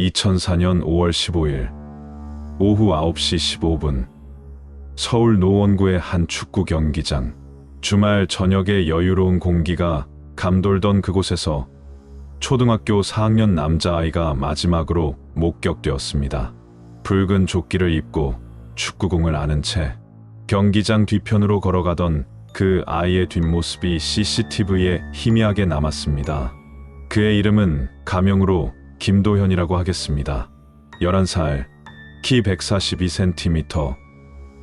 2004년 5월 15일 오후 9시 15분 서울 노원구의 한 축구 경기장. 주말 저녁의 여유로운 공기가 감돌던 그곳에서 초등학교 4학년 남자아이가 마지막으로 목격되었습니다. 붉은 조끼를 입고 축구공을 아는 채 경기장 뒤편으로 걸어가던 그 아이의 뒷모습이 CCTV에 희미하게 남았습니다. 그의 이름은 가명으로 김도현이라고 하겠습니다. 11살, 키 142cm,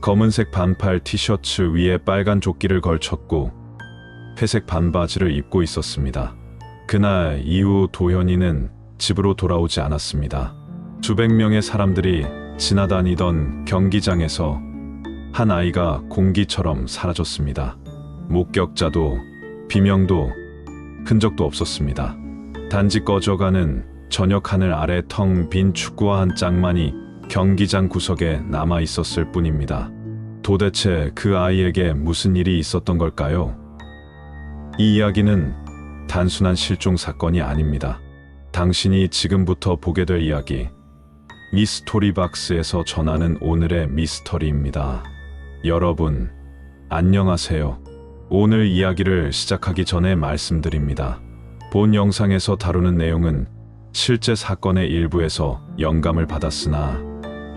검은색 반팔 티셔츠 위에 빨간 조끼를 걸쳤고 회색 반바지를 입고 있었습니다. 그날 이후 도현이는 집으로 돌아오지 않았습니다. 수백 명의 사람들이 지나다니던 경기장에서 한 아이가 공기처럼 사라졌습니다. 목격자도 비명도 흔적도 없었습니다. 단지 꺼져가는 저녁 하늘 아래 텅 빈 축구화 한 짝만이 경기장 구석에 남아 있었을 뿐입니다. 도대체 그 아이에게 무슨 일이 있었던 걸까요? 이 이야기는 단순한 실종 사건이 아닙니다. 당신이 지금부터 보게 될 이야기, 미스토리박스에서 전하는 오늘의 미스터리입니다. 여러분, 안녕하세요. 오늘 이야기를 시작하기 전에 말씀드립니다. 본 영상에서 다루는 내용은 실제 사건의 일부에서 영감을 받았으나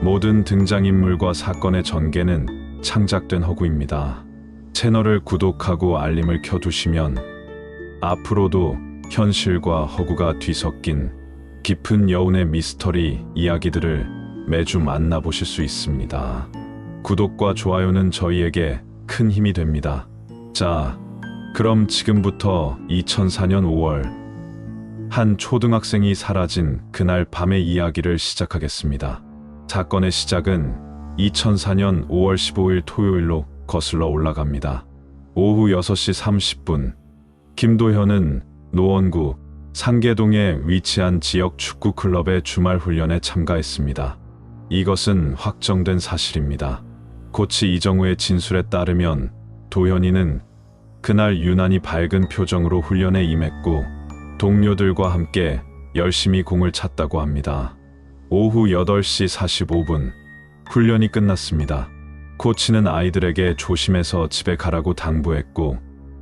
모든 등장인물과 사건의 전개는 창작된 허구입니다. 채널을 구독하고 알림을 켜두시면 앞으로도 현실과 허구가 뒤섞인 깊은 여운의 미스터리 이야기들을 매주 만나보실 수 있습니다. 구독과 좋아요는 저희에게 큰 힘이 됩니다. 자, 그럼 지금부터 2004년 5월 한 초등학생이 사라진 그날 밤의 이야기를 시작하겠습니다. 사건의 시작은 2004년 5월 15일 토요일로 거슬러 올라갑니다. 오후 6시 30분, 김도현은 노원구 상계동에 위치한 지역 축구클럽의 주말 훈련에 참가했습니다. 이것은 확정된 사실입니다. 코치 이정우의 진술에 따르면 도현이는 그날 유난히 밝은 표정으로 훈련에 임했고 동료들과 함께 열심히 공을 찼다고 합니다. 오후 8시 45분, 훈련이 끝났습니다. 코치는 아이들에게 조심해서 집에 가라고 당부했고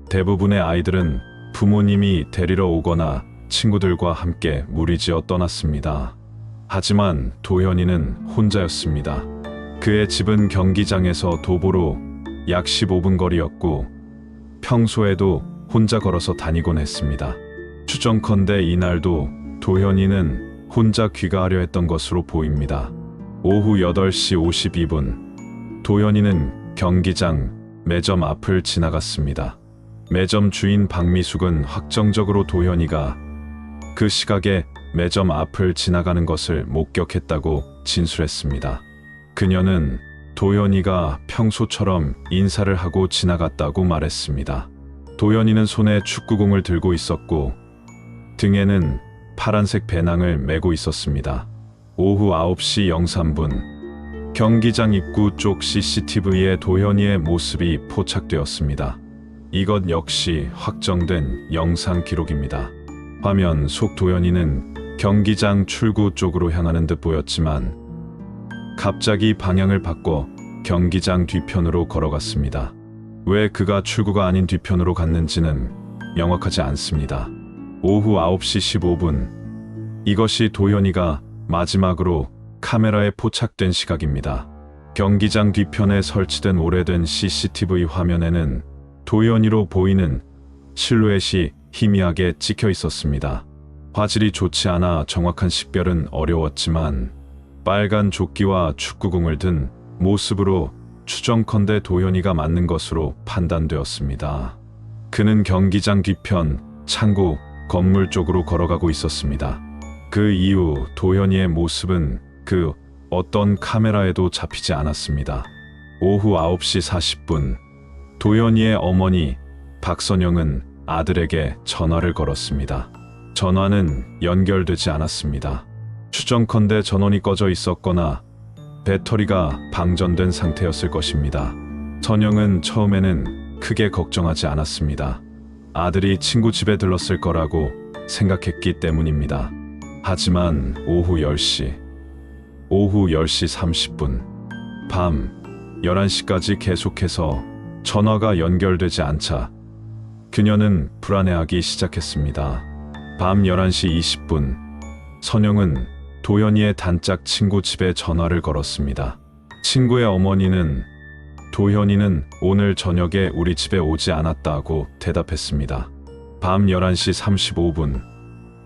대부분의 아이들은 부모님이 데리러 오거나 친구들과 함께 무리지어 떠났습니다. 하지만 도현이는 혼자였습니다. 그의 집은 경기장에서 도보로 약 15분 거리였고 평소에도 혼자 걸어서 다니곤 했습니다. 추정컨대 이날도 도현이는 혼자 귀가하려 했던 것으로 보입니다. 오후 8시 52분, 도현이는 경기장 매점 앞을 지나갔습니다. 매점 주인 박미숙은 확정적으로 도현이가 그 시각에 매점 앞을 지나가는 것을 목격했다고 진술했습니다. 그녀는 도현이가 평소처럼 인사를 하고 지나갔다고 말했습니다. 도현이는 손에 축구공을 들고 있었고 등에는 파란색 배낭을 메고 있었습니다. 오후 9시 03분, 경기장 입구 쪽 CCTV에 도현이의 모습이 포착되었습니다. 이것 역시 확정된 영상 기록입니다. 화면 속 도현이는 경기장 출구 쪽으로 향하는 듯 보였지만 갑자기 방향을 바꿔 경기장 뒤편으로 걸어갔습니다. 왜 그가 출구가 아닌 뒤편으로 갔는지는 명확하지 않습니다. 오후 9시 15분, 이것이 도현이가 마지막으로 카메라에 포착된 시각입니다. 경기장 뒤편에 설치된 오래된 CCTV 화면에는 도현이로 보이는 실루엣이 희미하게 찍혀 있었습니다. 화질이 좋지 않아 정확한 식별은 어려웠지만 빨간 조끼와 축구공을 든 모습으로 추정컨대 도현이가 맞는 것으로 판단되었습니다. 그는 경기장 뒤편 창고 건물 쪽으로 걸어가고 있었습니다. 그 이후 도현이의 모습은 그 어떤 카메라에도 잡히지 않았습니다. 오후 9시 40분, 도현이의 어머니 박선영은 아들에게 전화를 걸었습니다. 전화는 연결되지 않았습니다. 추정컨대 전원이 꺼져 있었거나 배터리가 방전된 상태였을 것입니다. 선영은 처음에는 크게 걱정하지 않았습니다. 아들이 친구 집에 들렀을 거라고 생각했기 때문입니다. 하지만 오후 10시 30분, 밤 11시까지 계속해서 전화가 연결되지 않자 그녀는 불안해하기 시작했습니다. 밤 11시 20분, 선영은 도현이의 단짝 친구 집에 전화를 걸었습니다. 친구의 어머니는 도현이는 오늘 저녁에 우리 집에 오지 않았다고 대답했습니다. 밤 11시 35분,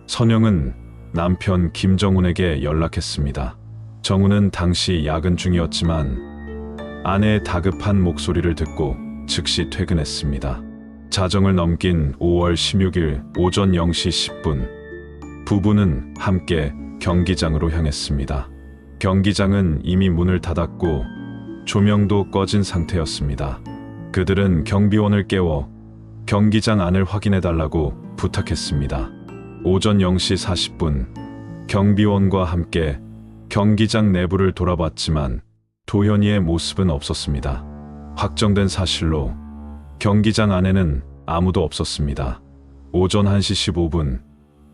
선영은 남편 김정훈에게 연락했습니다. 정훈은 당시 야근 중이었지만 아내의 다급한 목소리를 듣고 즉시 퇴근했습니다. 자정을 넘긴 5월 16일 오전 0시 10분, 부부는 함께 경기장으로 향했습니다. 경기장은 이미 문을 닫았고 조명도 꺼진 상태였습니다. 그들은 경비원을 깨워 경기장 안을 확인해달라고 부탁했습니다. 오전 0시 40분, 경비원과 함께 경기장 내부를 돌아봤지만 도현이의 모습은 없었습니다. 확정된 사실로 경기장 안에는 아무도 없었습니다. 오전 1시 15분,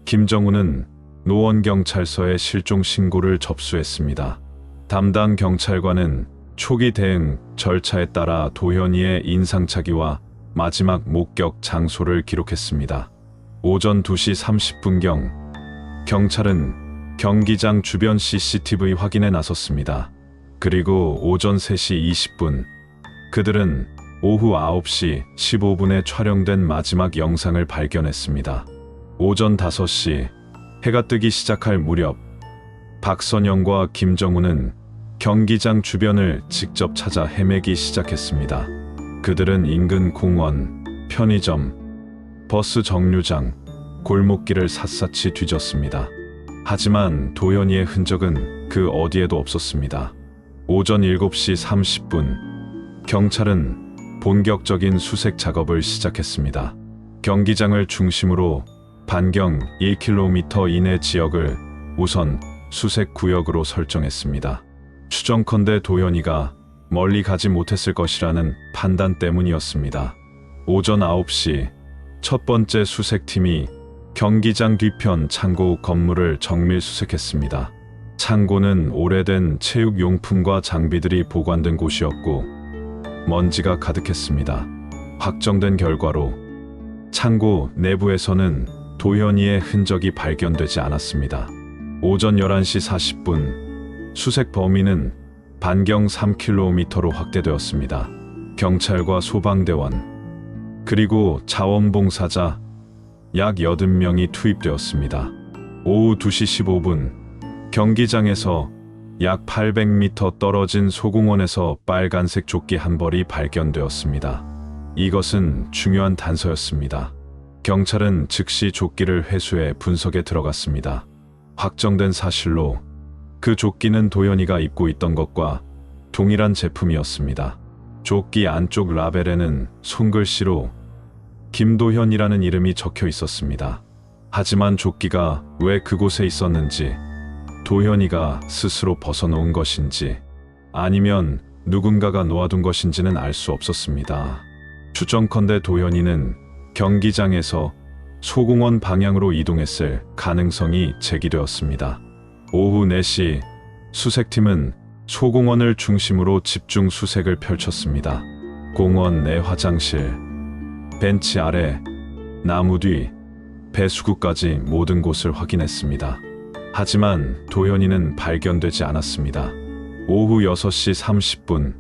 김정훈은 노원경찰서에 실종 신고를 접수했습니다. 담당 경찰관은 초기 대응 절차에 따라 도현이의 인상착의와 마지막 목격 장소를 기록했습니다. 오전 2시 30분경, 경찰은 경기장 주변 CCTV 확인에 나섰습니다. 그리고 오전 3시 20분, 그들은 오후 9시 15분에 촬영된 마지막 영상을 발견했습니다. 오전 5시, 해가 뜨기 시작할 무렵, 박선영과 김정훈은 경기장 주변을 직접 찾아 헤매기 시작했습니다. 그들은 인근 공원, 편의점, 버스 정류장, 골목길을 샅샅이 뒤졌습니다. 하지만 도현이의 흔적은 그 어디에도 없었습니다. 오전 7시 30분, 경찰은 본격적인 수색 작업을 시작했습니다. 경기장을 중심으로 반경 1km 이내 지역을 우선 수색 구역으로 설정했습니다. 추정컨대 도현이가 멀리 가지 못했을 것이라는 판단 때문이었습니다. 오전 9시, 첫 번째 수색팀이 경기장 뒤편 창고 건물을 정밀 수색했습니다. 창고는 오래된 체육용품과 장비들이 보관된 곳이었고 먼지가 가득했습니다. 확정된 결과로 창고 내부에서는 도현이의 흔적이 발견되지 않았습니다. 오전 11시 40분, 수색 범위는 반경 3km로 확대되었습니다. 경찰과 소방대원, 그리고 자원봉사자 약 80명이 투입되었습니다. 오후 2시 15분, 경기장에서 약 800m 떨어진 소공원에서 빨간색 조끼 한 벌이 발견되었습니다. 이것은 중요한 단서였습니다. 경찰은 즉시 조끼를 회수해 분석에 들어갔습니다. 확정된 사실로 그 조끼는 도현이가 입고 있던 것과 동일한 제품이었습니다. 조끼 안쪽 라벨에는 손글씨로 김도현이라는 이름이 적혀 있었습니다. 하지만 조끼가 왜 그곳에 있었는지, 도현이가 스스로 벗어놓은 것인지 아니면 누군가가 놓아둔 것인지는 알 수 없었습니다. 추정컨대 도현이는 경기장에서 소공원 방향으로 이동했을 가능성이 제기되었습니다. 오후 4시, 수색팀은 소공원을 중심으로 집중 수색을 펼쳤습니다. 공원 내 화장실, 벤치 아래, 나무 뒤, 배수구까지 모든 곳을 확인했습니다. 하지만 도현이는 발견되지 않았습니다. 오후 6시 30분,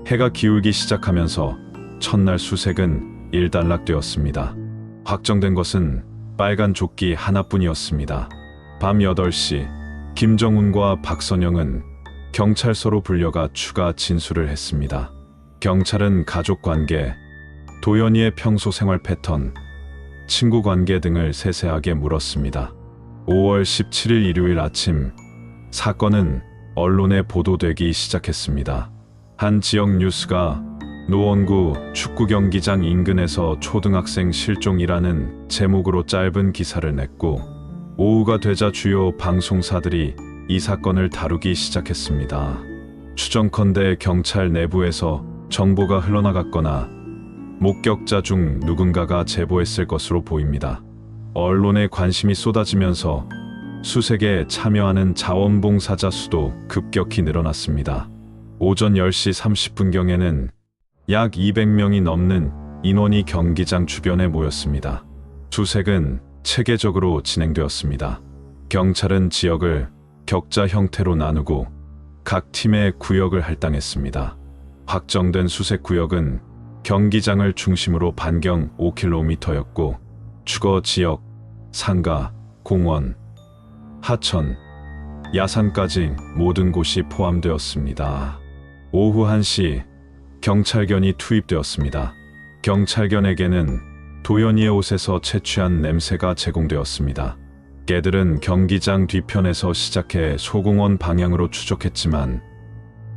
해가 기울기 시작하면서 첫날 수색은 일단락되었습니다. 확정된 것은 빨간 조끼 하나뿐이었습니다. 밤 8시, 김정훈과 박선영은 경찰서로 불려가 추가 진술을 했습니다. 경찰은 가족 관계, 도현이의 평소 생활 패턴, 친구 관계 등을 세세하게 물었습니다. 5월 17일 일요일 아침, 사건은 언론에 보도되기 시작했습니다. 한 지역 뉴스가 노원구 축구 경기장 인근에서 초등학생 실종이라는 제목으로 짧은 기사를 냈고, 오후가 되자 주요 방송사들이 이 사건을 다루기 시작했습니다. 추정컨대 경찰 내부에서 정보가 흘러나갔거나 목격자 중 누군가가 제보했을 것으로 보입니다. 언론의 관심이 쏟아지면서 수색에 참여하는 자원봉사자 수도 급격히 늘어났습니다. 오전 10시 30분경에는 약 200명이 넘는 인원이 경기장 주변에 모였습니다. 수색은 체계적으로 진행되었습니다. 경찰은 지역을 격자 형태로 나누고 각 팀의 구역을 할당했습니다. 확정된 수색 구역은 경기장을 중심으로 반경 5km였고 주거 지역, 상가, 공원, 하천, 야산까지 모든 곳이 포함되었습니다. 오후 1시 경찰견이 투입되었습니다. 경찰견에게는 도연이의 옷에서 채취한 냄새가 제공되었습니다. 개들은 경기장 뒤편에서 시작해 소공원 방향으로 추적했지만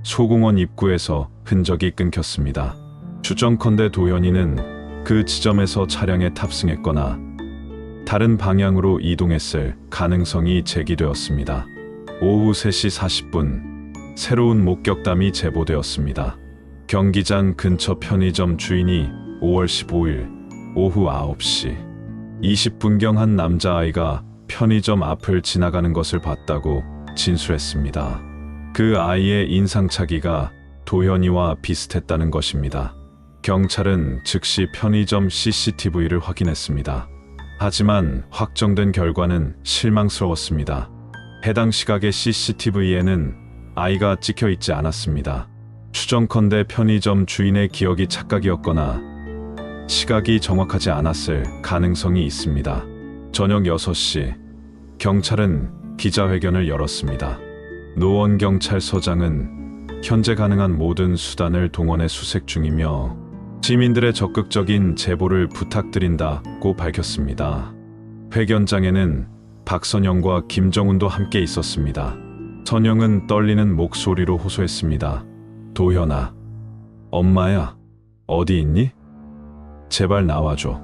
소공원 입구에서 흔적이 끊겼습니다. 추정컨대 도연이는 그 지점에서 차량에 탑승했거나 다른 방향으로 이동했을 가능성이 제기되었습니다. 오후 3시 40분 새로운 목격담이 제보되었습니다. 경기장 근처 편의점 주인이 5월 15일 오후 9시 20분경 한 남자아이가 편의점 앞을 지나가는 것을 봤다고 진술했습니다. 그 아이의 인상착의가 도현이와 비슷했다는 것입니다. 경찰은 즉시 편의점 CCTV를 확인했습니다. 하지만 확정된 결과는 실망스러웠습니다. 해당 시각의 CCTV에는 아이가 찍혀 있지 않았습니다. 추정컨대 편의점 주인의 기억이 착각이었거나 시각이 정확하지 않았을 가능성이 있습니다. 저녁 6시 경찰은 기자회견을 열었습니다. 노원 경찰서장은 현재 가능한 모든 수단을 동원해 수색 중이며 시민들의 적극적인 제보를 부탁드린다고 밝혔습니다. 회견장에는 박선영과 김정훈도 함께 있었습니다. 선영은 떨리는 목소리로 호소했습니다. 도현아, 엄마야, 어디 있니? 제발 나와줘.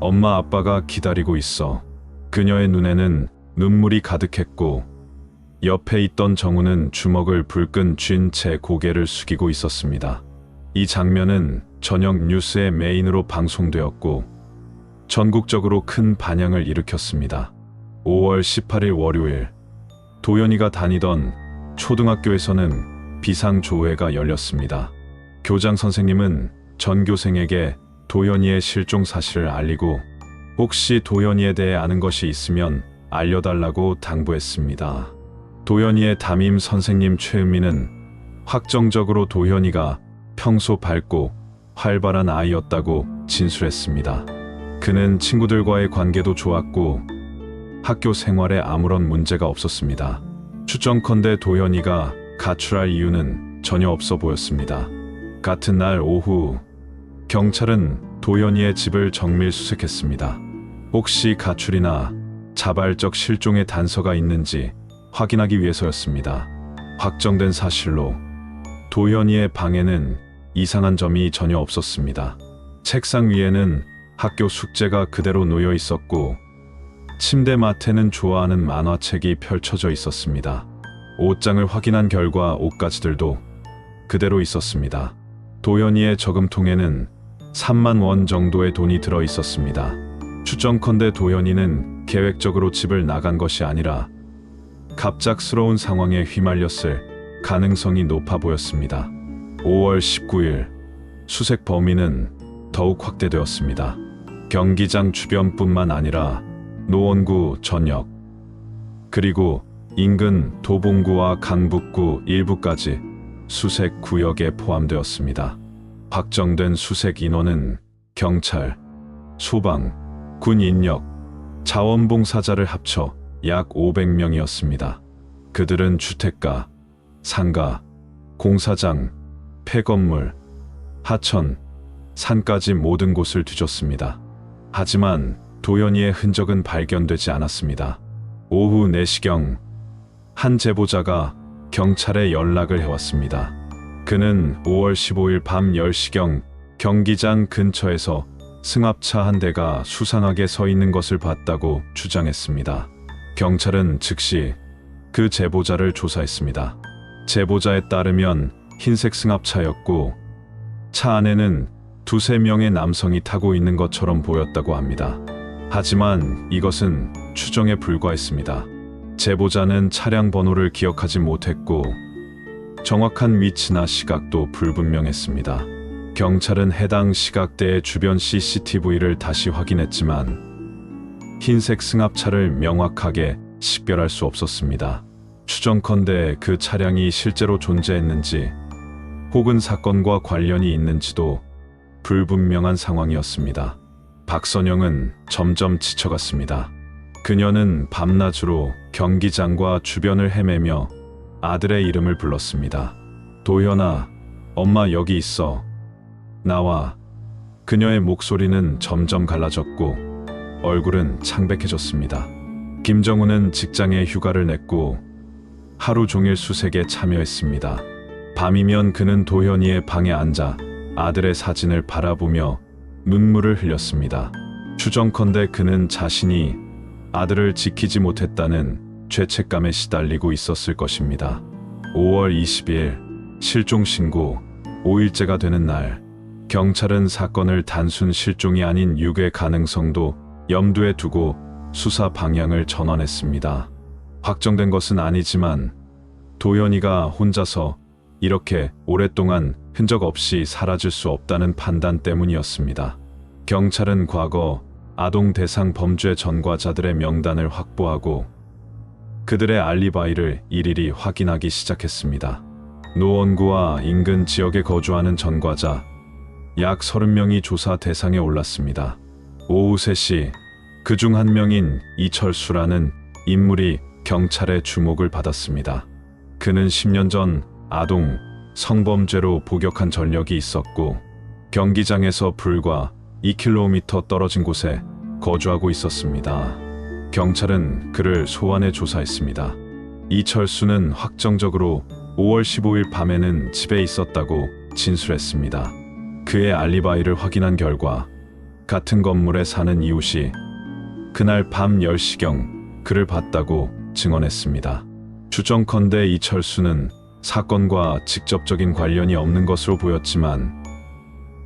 엄마 아빠가 기다리고 있어. 그녀의 눈에는 눈물이 가득했고 옆에 있던 정우는 주먹을 불끈 쥔 채 고개를 숙이고 있었습니다. 이 장면은 저녁 뉴스의 메인으로 방송되었고 전국적으로 큰 반향을 일으켰습니다. 5월 18일 월요일 도연이가 다니던 초등학교에서는 비상조회가 열렸습니다. 교장 선생님은 전교생에게 도연이의 실종 사실을 알리고 혹시 도연이에 대해 아는 것이 있으면 알려달라고 당부했습니다. 도연이의 담임 선생님 최은미는 확정적으로 도연이가 평소 밝고 활발한 아이였다고 진술했습니다. 그는 친구들과의 관계도 좋았고 학교 생활에 아무런 문제가 없었습니다. 추정컨대 도연이가 가출할 이유는 전혀 없어 보였습니다. 같은 날 오후 경찰은 도연이의 집을 정밀 수색했습니다. 혹시 가출이나 자발적 실종의 단서가 있는지 확인하기 위해서였습니다. 확정된 사실로 도연이의 방에는 이상한 점이 전혀 없었습니다. 책상 위에는 학교 숙제가 그대로 놓여 있었고 침대 맡에는 좋아하는 만화책이 펼쳐져 있었습니다. 옷장을 확인한 결과 옷가지들도 그대로 있었습니다. 도연이의 저금통에는 3만 원 정도의 돈이 들어 있었습니다. 추정컨대 도연이는 계획적으로 집을 나간 것이 아니라 갑작스러운 상황에 휘말렸을 가능성이 높아 보였습니다. 5월 19일 수색 범위는 더욱 확대되었습니다. 경기장 주변뿐만 아니라 노원구 전역 그리고 인근 도봉구와 강북구 일부까지 수색 구역에 포함되었습니다. 확정된 수색 인원은 경찰, 소방, 군 인력, 자원봉사자를 합쳐 약 500명이었습니다. 그들은 주택가, 상가, 공사장, 폐건물, 하천, 산까지 모든 곳을 뒤졌습니다. 하지만 도연이의 흔적은 발견되지 않았습니다. 오후 4시경 한 제보자가 경찰에 연락을 해왔습니다. 그는 5월 15일 밤 10시경 경기장 근처에서 승합차 한 대가 수상하게 서 있는 것을 봤다고 주장했습니다. 경찰은 즉시 그 제보자를 조사했습니다. 제보자에 따르면 흰색 승합차였고 차 안에는 2~3명의 남성이 타고 있는 것처럼 보였다고 합니다. 하지만 이것은 추정에 불과했습니다. 제보자는 차량 번호를 기억하지 못했고 정확한 위치나 시각도 불분명했습니다. 경찰은 해당 시각대의 주변 CCTV를 다시 확인했지만 흰색 승합차를 명확하게 식별할 수 없었습니다. 추정컨대 그 차량이 실제로 존재했는지 혹은 사건과 관련이 있는지도 불분명한 상황이었습니다. 박선영은 점점 지쳐갔습니다. 그녀는 밤낮으로 경기장과 주변을 헤매며 아들의 이름을 불렀습니다. 도현아, 엄마 여기 있어. 나와. 그녀의 목소리는 점점 갈라졌고 얼굴은 창백해졌습니다. 김정우는 직장에 휴가를 냈고 하루 종일 수색에 참여했습니다. 밤이면 그는 도현이의 방에 앉아 아들의 사진을 바라보며 눈물을 흘렸습니다. 추정컨대 그는 자신이 아들을 지키지 못했다는 죄책감에 시달리고 있었을 것입니다. 5월 20일 실종 신고 5일째가 되는 날, 경찰은 사건을 단순 실종이 아닌 유괴 가능성도 염두에 두고 수사 방향을 전환했습니다. 확정된 것은 아니지만 도현이가 혼자서 이렇게 오랫동안 흔적 없이 사라질 수 없다는 판단 때문이었습니다. 경찰은 과거 아동 대상 범죄 전과자들의 명단을 확보하고 그들의 알리바이를 일일이 확인하기 시작했습니다. 노원구와 인근 지역에 거주하는 전과자 약 30명이 조사 대상에 올랐습니다. 오후 3시 그중 한 명인 이철수라는 인물이 경찰의 주목을 받았습니다. 그는 10년 전 아동 성범죄로 복역한 전력이 있었고 경기장에서 불과 2km 떨어진 곳에 거주하고 있었습니다. 경찰은 그를 소환해 조사했습니다. 이철수는 확정적으로 5월 15일 밤에는 집에 있었다고 진술했습니다. 그의 알리바이를 확인한 결과 같은 건물에 사는 이웃이 그날 밤 10시경 그를 봤다고 증언했습니다. 추정컨대 이철수는 사건과 직접적인 관련이 없는 것으로 보였지만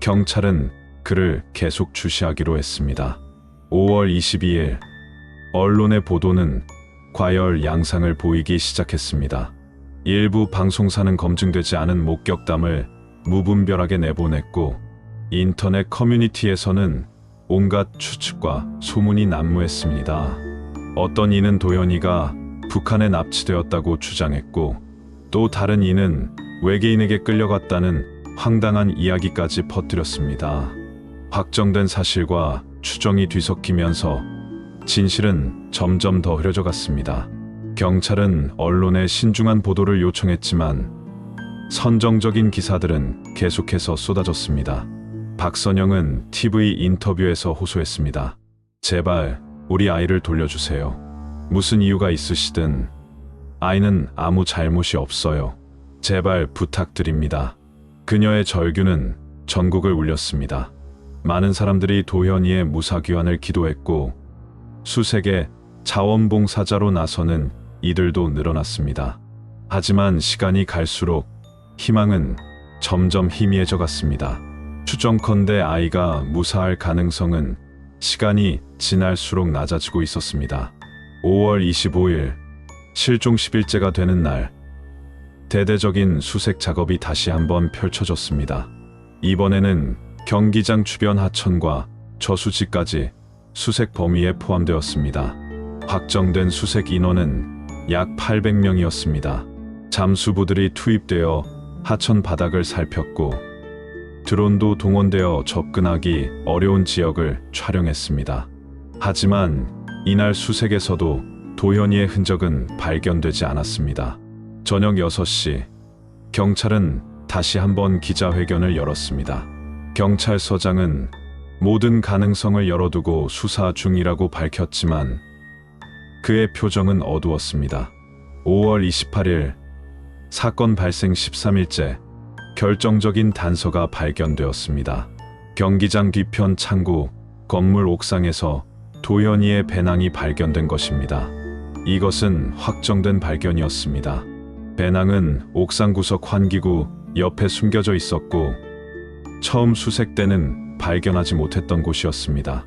경찰은 그를 계속 주시하기로 했습니다. 5월 22일 언론의 보도는 과열 양상을 보이기 시작했습니다. 일부 방송사는 검증되지 않은 목격담을 무분별하게 내보냈고 인터넷 커뮤니티에서는 온갖 추측과 소문이 난무했습니다. 어떤 이는 도현이가 북한에 납치되었다고 주장했고 또 다른 이는 외계인에게 끌려갔다는 황당한 이야기까지 퍼뜨렸습니다. 확정된 사실과 추정이 뒤섞이면서 진실은 점점 더 흐려져 갔습니다. 경찰은 언론에 신중한 보도를 요청했지만 선정적인 기사들은 계속해서 쏟아졌습니다. 박선영은 TV 인터뷰에서 호소했습니다. 제발 우리 아이를 돌려주세요. 무슨 이유가 있으시든 아이는 아무 잘못이 없어요. 제발 부탁드립니다. 그녀의 절규는 전국을 울렸습니다. 많은 사람들이 도현이의 무사귀환을 기도했고 수색에 자원봉사자로 나서는 이들도 늘어났습니다. 하지만 시간이 갈수록 희망은 점점 희미해져 갔습니다. 추정컨대 아이가 무사할 가능성은 시간이 지날수록 낮아지고 있었습니다. 5월 25일 실종 10일째가 되는 날, 대대적인 수색 작업이 다시 한번 펼쳐졌습니다. 이번에는 경기장 주변 하천과 저수지까지 수색 범위에 포함되었습니다. 확정된 수색 인원은 약 800명이었습니다. 잠수부들이 투입되어 하천 바닥을 살폈고 드론도 동원되어 접근하기 어려운 지역을 촬영했습니다. 하지만 이날 수색에서도 도현이의 흔적은 발견되지 않았습니다. 저녁 6시, 경찰은 다시 한번 기자회견을 열었습니다. 경찰서장은 모든 가능성을 열어두고 수사 중이라고 밝혔지만 그의 표정은 어두웠습니다. 5월 28일, 사건 발생 13일째, 결정적인 단서가 발견되었습니다. 경기장 뒤편 창구, 건물 옥상에서 도현이의 배낭이 발견된 것입니다. 이것은 확정된 발견이었습니다. 배낭은 옥상 구석 환기구 옆에 숨겨져 있었고 처음 수색 때는 발견하지 못했던 곳이었습니다.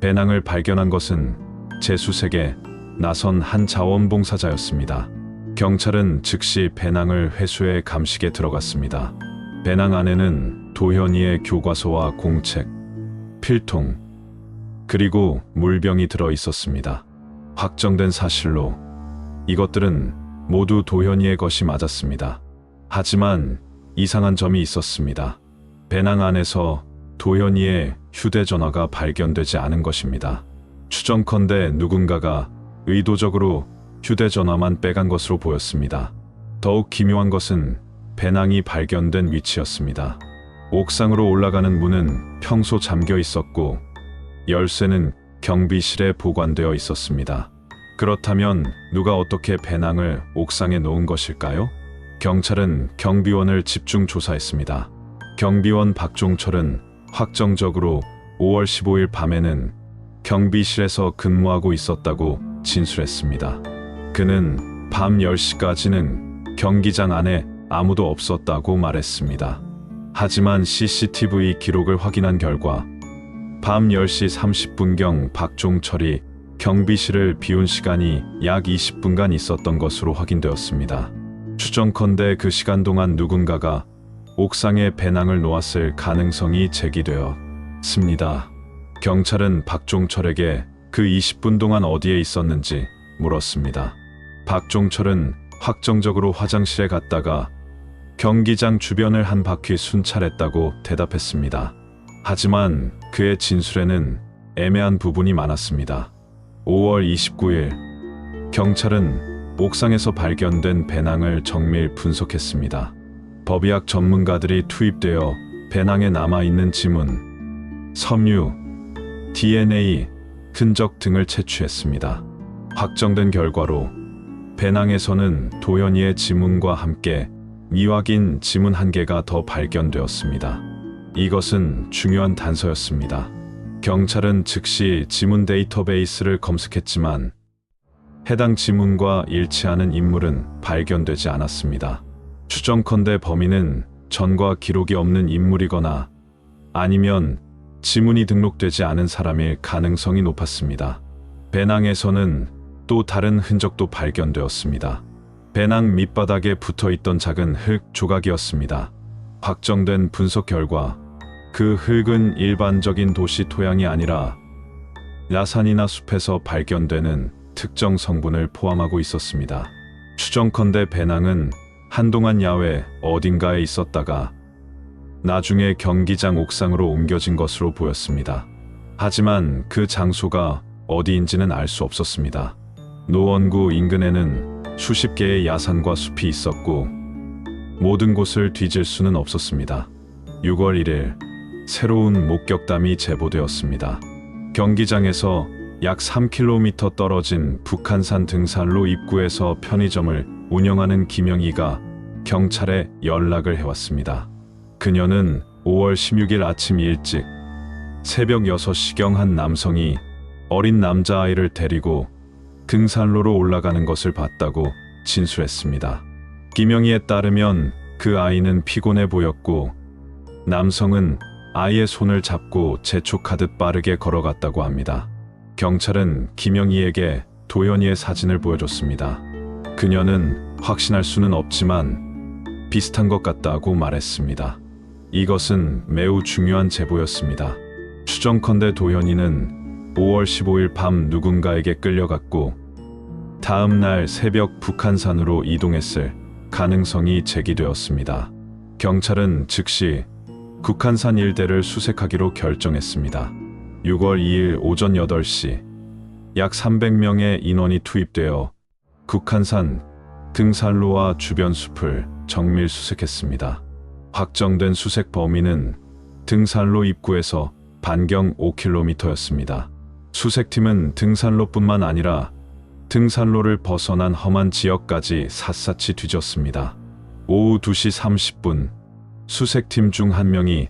배낭을 발견한 것은 재수색에 나선 한 자원봉사자였습니다. 경찰은 즉시 배낭을 회수해 감식에 들어갔습니다. 배낭 안에는 도현이의 교과서와 공책, 필통, 그리고 물병이 들어 있었습니다. 확정된 사실로 이것들은 모두 도현이의 것이 맞았습니다. 하지만 이상한 점이 있었습니다. 배낭 안에서 도현이의 휴대전화가 발견되지 않은 것입니다. 추정컨대 누군가가 의도적으로 휴대전화만 빼간 것으로 보였습니다. 더욱 기묘한 것은 배낭이 발견된 위치였습니다. 옥상으로 올라가는 문은 평소 잠겨 있었고 열쇠는 경비실에 보관되어 있었습니다. 그렇다면 누가 어떻게 배낭을 옥상에 놓은 것일까요? 경찰은 경비원을 집중 조사했습니다. 경비원 박종철은 확정적으로 5월 15일 밤에는 경비실에서 근무하고 있었다고 진술했습니다. 그는 밤 10시까지는 경기장 안에 아무도 없었다고 말했습니다. 하지만 CCTV 기록을 확인한 결과 밤 10시 30분경 박종철이 경비실을 비운 시간이 약 20분간 있었던 것으로 확인되었습니다. 추정컨대 그 시간 동안 누군가가 옥상에 배낭을 놓았을 가능성이 제기되었습니다. 경찰은 박종철에게 그 20분 동안 어디에 있었는지 물었습니다. 박종철은 확정적으로 화장실에 갔다가 경기장 주변을 한 바퀴 순찰했다고 대답했습니다. 하지만 그의 진술에는 애매한 부분이 많았습니다. 5월 29일 경찰은 옥상에서 발견된 배낭을 정밀 분석했습니다. 법의학 전문가들이 투입되어 배낭에 남아있는 지문, 섬유, DNA, 흔적 등을 채취했습니다. 확정된 결과로 배낭에서는 도현이의 지문과 함께 미확인 지문 1개가 더 발견되었습니다. 이것은 중요한 단서였습니다. 경찰은 즉시 지문 데이터베이스를 검색했지만 해당 지문과 일치하는 인물은 발견되지 않았습니다. 추정컨대 범인은 전과 기록이 없는 인물이거나 아니면 지문이 등록되지 않은 사람일 가능성이 높았습니다. 배낭에서는 또 다른 흔적도 발견되었습니다. 배낭 밑바닥에 붙어있던 작은 흙 조각이었습니다. 확정된 분석 결과 그 흙은 일반적인 도시 토양이 아니라 야산이나 숲에서 발견되는 특정 성분을 포함하고 있었습니다. 추정컨대 배낭은 한동안 야외 어딘가에 있었다가 나중에 경기장 옥상으로 옮겨진 것으로 보였습니다. 하지만 그 장소가 어디인지는 알 수 없었습니다. 노원구 인근에는 수십 개의 야산과 숲이 있었고 모든 곳을 뒤질 수는 없었습니다. 6월 1일 새로운 목격담이 제보되었습니다. 경기장에서 약 3km 떨어진 북한산 등산로 입구에서 편의점을 운영하는 김영희가 경찰에 연락을 해왔습니다. 그녀는 5월 16일 아침 일찍 새벽 6시경 한 남성이 어린 남자아이를 데리고 등산로로 올라가는 것을 봤다고 진술했습니다. 김영희에 따르면 그 아이는 피곤해 보였고 남성은 아이의 손을 잡고 재촉하듯 빠르게 걸어갔다고 합니다. 경찰은 김영희에게 도현이의 사진을 보여줬습니다. 그녀는 확신할 수는 없지만 비슷한 것 같다고 말했습니다. 이것은 매우 중요한 제보였습니다. 추정컨대 도현이는 5월 15일 밤 누군가에게 끌려갔고 다음 날 새벽 북한산으로 이동했을 가능성이 제기되었습니다. 경찰은 즉시 북한산 일대를 수색하기로 결정했습니다. 6월 2일 오전 8시 약 300명의 인원이 투입되어 북한산 등산로와 주변 숲을 정밀 수색했습니다. 확정된 수색 범위는 등산로 입구에서 반경 5km였습니다. 수색팀은 등산로뿐만 아니라 등산로를 벗어난 험한 지역까지 샅샅이 뒤졌습니다. 오후 2시 30분 수색팀 중 한 명이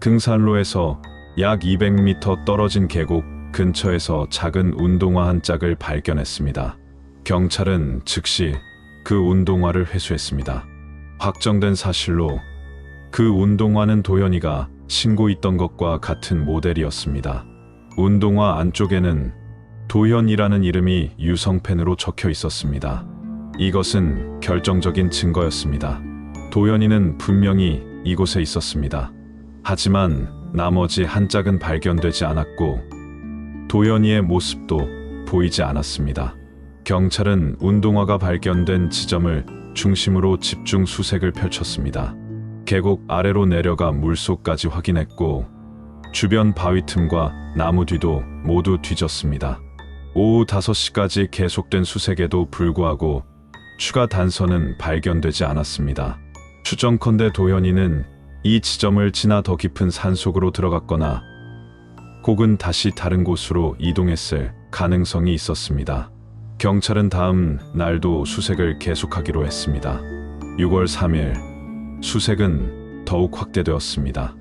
등산로에서 약 200m 떨어진 계곡 근처에서 작은 운동화 한 짝을 발견했습니다. 경찰은 즉시 그 운동화를 회수했습니다. 확정된 사실로 그 운동화는 도현이가 신고 있던 것과 같은 모델이었습니다. 운동화 안쪽에는 도현이라는 이름이 유성펜으로 적혀 있었습니다. 이것은 결정적인 증거였습니다. 도현이는 분명히 이곳에 있었습니다. 하지만 나머지 한 짝은 발견되지 않았고 도현이의 모습도 보이지 않았습니다. 경찰은 운동화가 발견된 지점을 중심으로 집중 수색을 펼쳤습니다. 계곡 아래로 내려가 물속까지 확인했고 주변 바위 틈과 나무 뒤도 모두 뒤졌습니다. 오후 5시까지 계속된 수색에도 불구하고 추가 단서는 발견되지 않았습니다. 추정컨대 도현이는 이 지점을 지나 더 깊은 산속으로 들어갔거나 혹은 다시 다른 곳으로 이동했을 가능성이 있었습니다. 경찰은 다음 날도 수색을 계속하기로 했습니다. 6월 3일 수색은 더욱 확대되었습니다.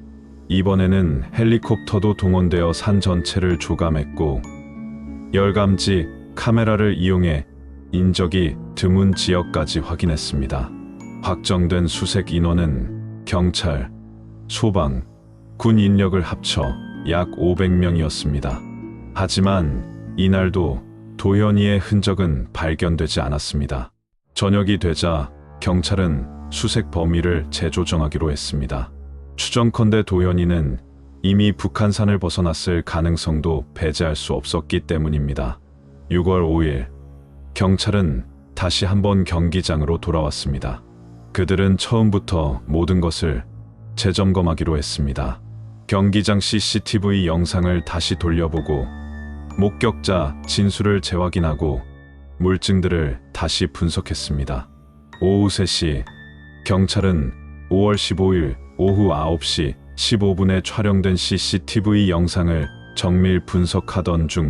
이번에는 헬리콥터도 동원되어 산 전체를 조감했고 열감지 카메라를 이용해 인적이 드문 지역까지 확인했습니다. 확정된 수색 인원은 경찰, 소방, 군 인력을 합쳐 약 500명이었습니다. 하지만 이날도 도현이의 흔적은 발견되지 않았습니다. 저녁이 되자 경찰은 수색 범위를 재조정하기로 했습니다. 추정컨대 도현이는 이미 북한산을 벗어났을 가능성도 배제할 수 없었기 때문입니다. 6월 5일 경찰은 다시 한번 경기장으로 돌아왔습니다. 그들은 처음부터 모든 것을 재점검하기로 했습니다. 경기장 CCTV 영상을 다시 돌려보고 목격자 진술을 재확인하고 물증들을 다시 분석했습니다. 오후 3시 경찰은 5월 15일 오후 9시 15분에 촬영된 CCTV 영상을 정밀 분석하던 중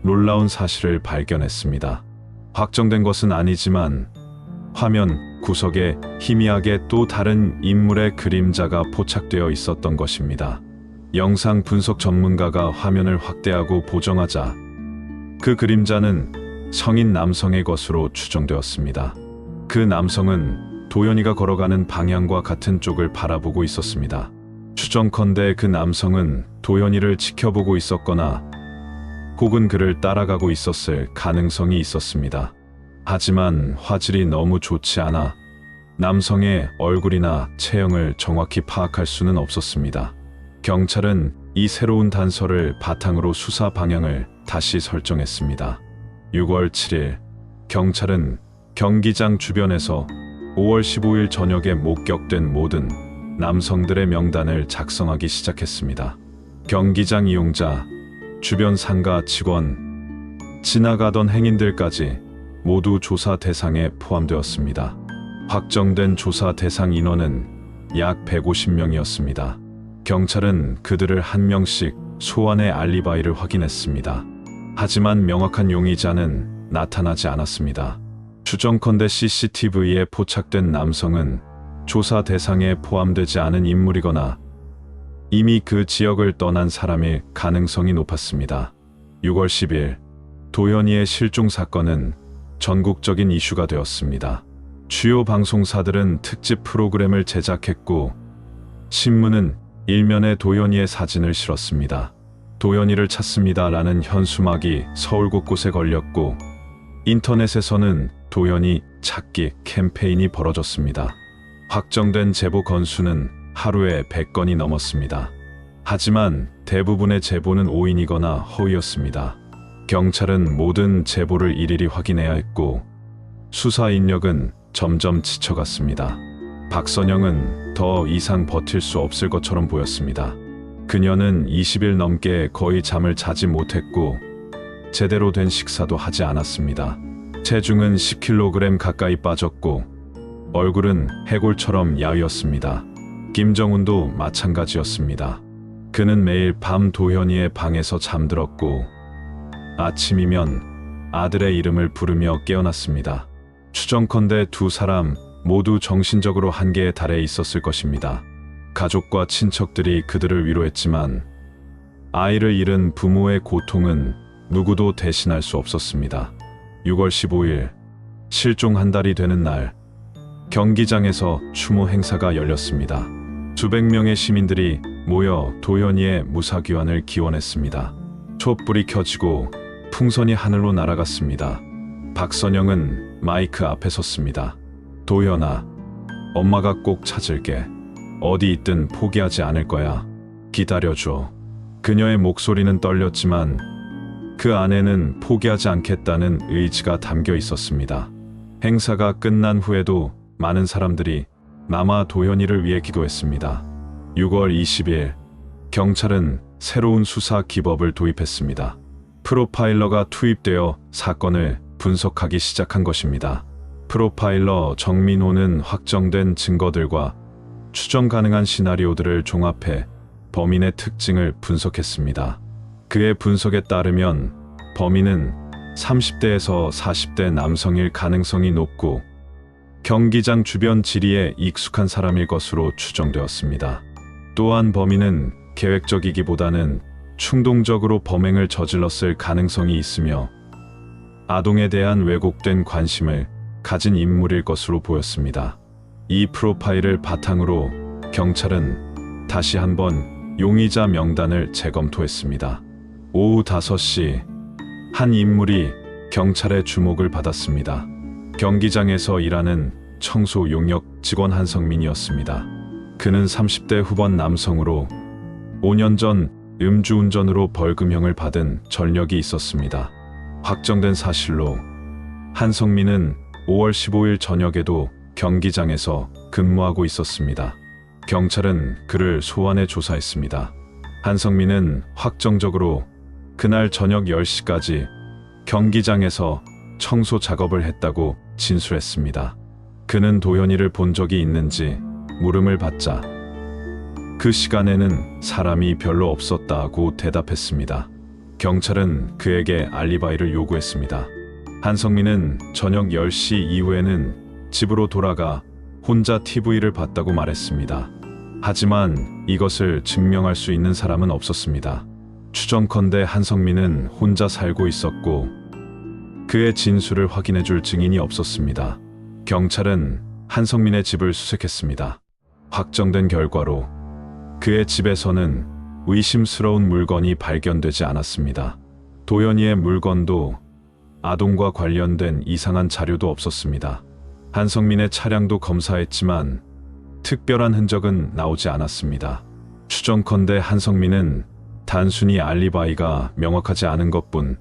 놀라운 사실을 발견했습니다. 확정된 것은 아니지만 화면 구석에 희미하게 또 다른 인물의 그림자가 포착되어 있었던 것입니다. 영상 분석 전문가가 화면을 확대하고 보정하자 그 그림자는 성인 남성의 것으로 추정되었습니다. 그 남성은 도현이가 걸어가는 방향과 같은 쪽을 바라보고 있었습니다. 추정컨대 그 남성은 도현이를 지켜보고 있었거나 혹은 그를 따라가고 있었을 가능성이 있었습니다. 하지만 화질이 너무 좋지 않아 남성의 얼굴이나 체형을 정확히 파악할 수는 없었습니다. 경찰은 이 새로운 단서를 바탕으로 수사 방향을 다시 설정했습니다. 6월 7일 경찰은 경기장 주변에서 5월 15일 저녁에 목격된 모든 남성들의 명단을 작성하기 시작했습니다. 경기장 이용자, 주변 상가 직원, 지나가던 행인들까지 모두 조사 대상에 포함되었습니다. 확정된 조사 대상 인원은 약 150명이었습니다. 경찰은 그들을 한 명씩 소환해 알리바이를 확인했습니다. 하지만 명확한 용의자는 나타나지 않았습니다. 추정컨대 CCTV에 포착된 남성은 조사 대상에 포함되지 않은 인물이거나 이미 그 지역을 떠난 사람일 가능성이 높았습니다. 6월 10일 도현이의 실종 사건은 전국적인 이슈가 되었습니다. 주요 방송사들은 특집 프로그램을 제작했고 신문은 일면에 도현이의 사진을 실었습니다. 도현이를 찾습니다라는 현수막이 서울 곳곳에 걸렸고 인터넷에서는 도현이 찾기 캠페인이 벌어졌습니다. 확정된 제보 건수는 하루에 100건이 넘었습니다. 하지만 대부분의 제보는 오인이거나 허위였습니다. 경찰은 모든 제보를 일일이 확인해야 했고 수사 인력은 점점 지쳐갔습니다. 박선영은 더 이상 버틸 수 없을 것처럼 보였습니다. 그녀는 20일 넘게 거의 잠을 자지 못했고 제대로 된 식사도 하지 않았습니다. 체중은 10kg 가까이 빠졌고 얼굴은 해골처럼 야위었습니다. 김정훈도 마찬가지였습니다. 그는 매일 밤 도현이의 방에서 잠들었고 아침이면 아들의 이름을 부르며 깨어났습니다. 추정컨대 두 사람 모두 정신적으로 한계에 달해 있었을 것입니다. 가족과 친척들이 그들을 위로했지만 아이를 잃은 부모의 고통은 누구도 대신할 수 없었습니다. 6월 15일 실종 한 달이 되는 날 경기장에서 추모 행사가 열렸습니다. 수백 명의 시민들이 모여 도현이의 무사귀환을 기원했습니다. 촛불이 켜지고 풍선이 하늘로 날아갔습니다. 박선영은 마이크 앞에 섰습니다. 도현아, 엄마가 꼭 찾을게. 어디 있든 포기하지 않을 거야. 기다려줘. 그녀의 목소리는 떨렸지만 그 안에는 포기하지 않겠다는 의지가 담겨 있었습니다. 행사가 끝난 후에도 많은 사람들이 남아 도현이를 위해 기도했습니다. 6월 20일, 경찰은 새로운 수사 기법을 도입했습니다. 프로파일러가 투입되어 사건을 분석하기 시작한 것입니다. 프로파일러 정민호는 확정된 증거들과 추정 가능한 시나리오들을 종합해 범인의 특징을 분석했습니다. 그의 분석에 따르면 범인은 30대에서 40대 남성일 가능성이 높고 경기장 주변 지리에 익숙한 사람일 것으로 추정되었습니다. 또한 범인은 계획적이기보다는 충동적으로 범행을 저질렀을 가능성이 있으며 아동에 대한 왜곡된 관심을 가진 인물일 것으로 보였습니다. 이 프로파일을 바탕으로 경찰은 다시 한번 용의자 명단을 재검토했습니다. 오후 5시, 한 인물이 경찰의 주목을 받았습니다. 경기장에서 일하는 청소 용역 직원 한성민이었습니다. 그는 30대 후반 남성으로 5년 전 음주운전으로 벌금형을 받은 전력이 있었습니다. 확정된 사실로 한성민은 5월 15일 저녁에도 경기장에서 근무하고 있었습니다. 경찰은 그를 소환해 조사했습니다. 한성민은 확정적으로 그날 저녁 10시까지 경기장에서 청소 작업을 했다고 진술했습니다. 그는 도현이를 본 적이 있는지 물음을 받자 그 시간에는 사람이 별로 없었다고 대답했습니다. 경찰은 그에게 알리바이를 요구했습니다. 한성민은 저녁 10시 이후에는 집으로 돌아가 혼자 TV를 봤다고 말했습니다. 하지만 이것을 증명할 수 있는 사람은 없었습니다. 추정컨대 한성민은 혼자 살고 있었고 그의 진술을 확인해줄 증인이 없었습니다. 경찰은 한성민의 집을 수색했습니다. 확정된 결과로 그의 집에서는 의심스러운 물건이 발견되지 않았습니다. 도현이의 물건도 아동과 관련된 이상한 자료도 없었습니다. 한성민의 차량도 검사했지만 특별한 흔적은 나오지 않았습니다. 추정컨대 한성민은 단순히 알리바이가 명확하지 않은 것뿐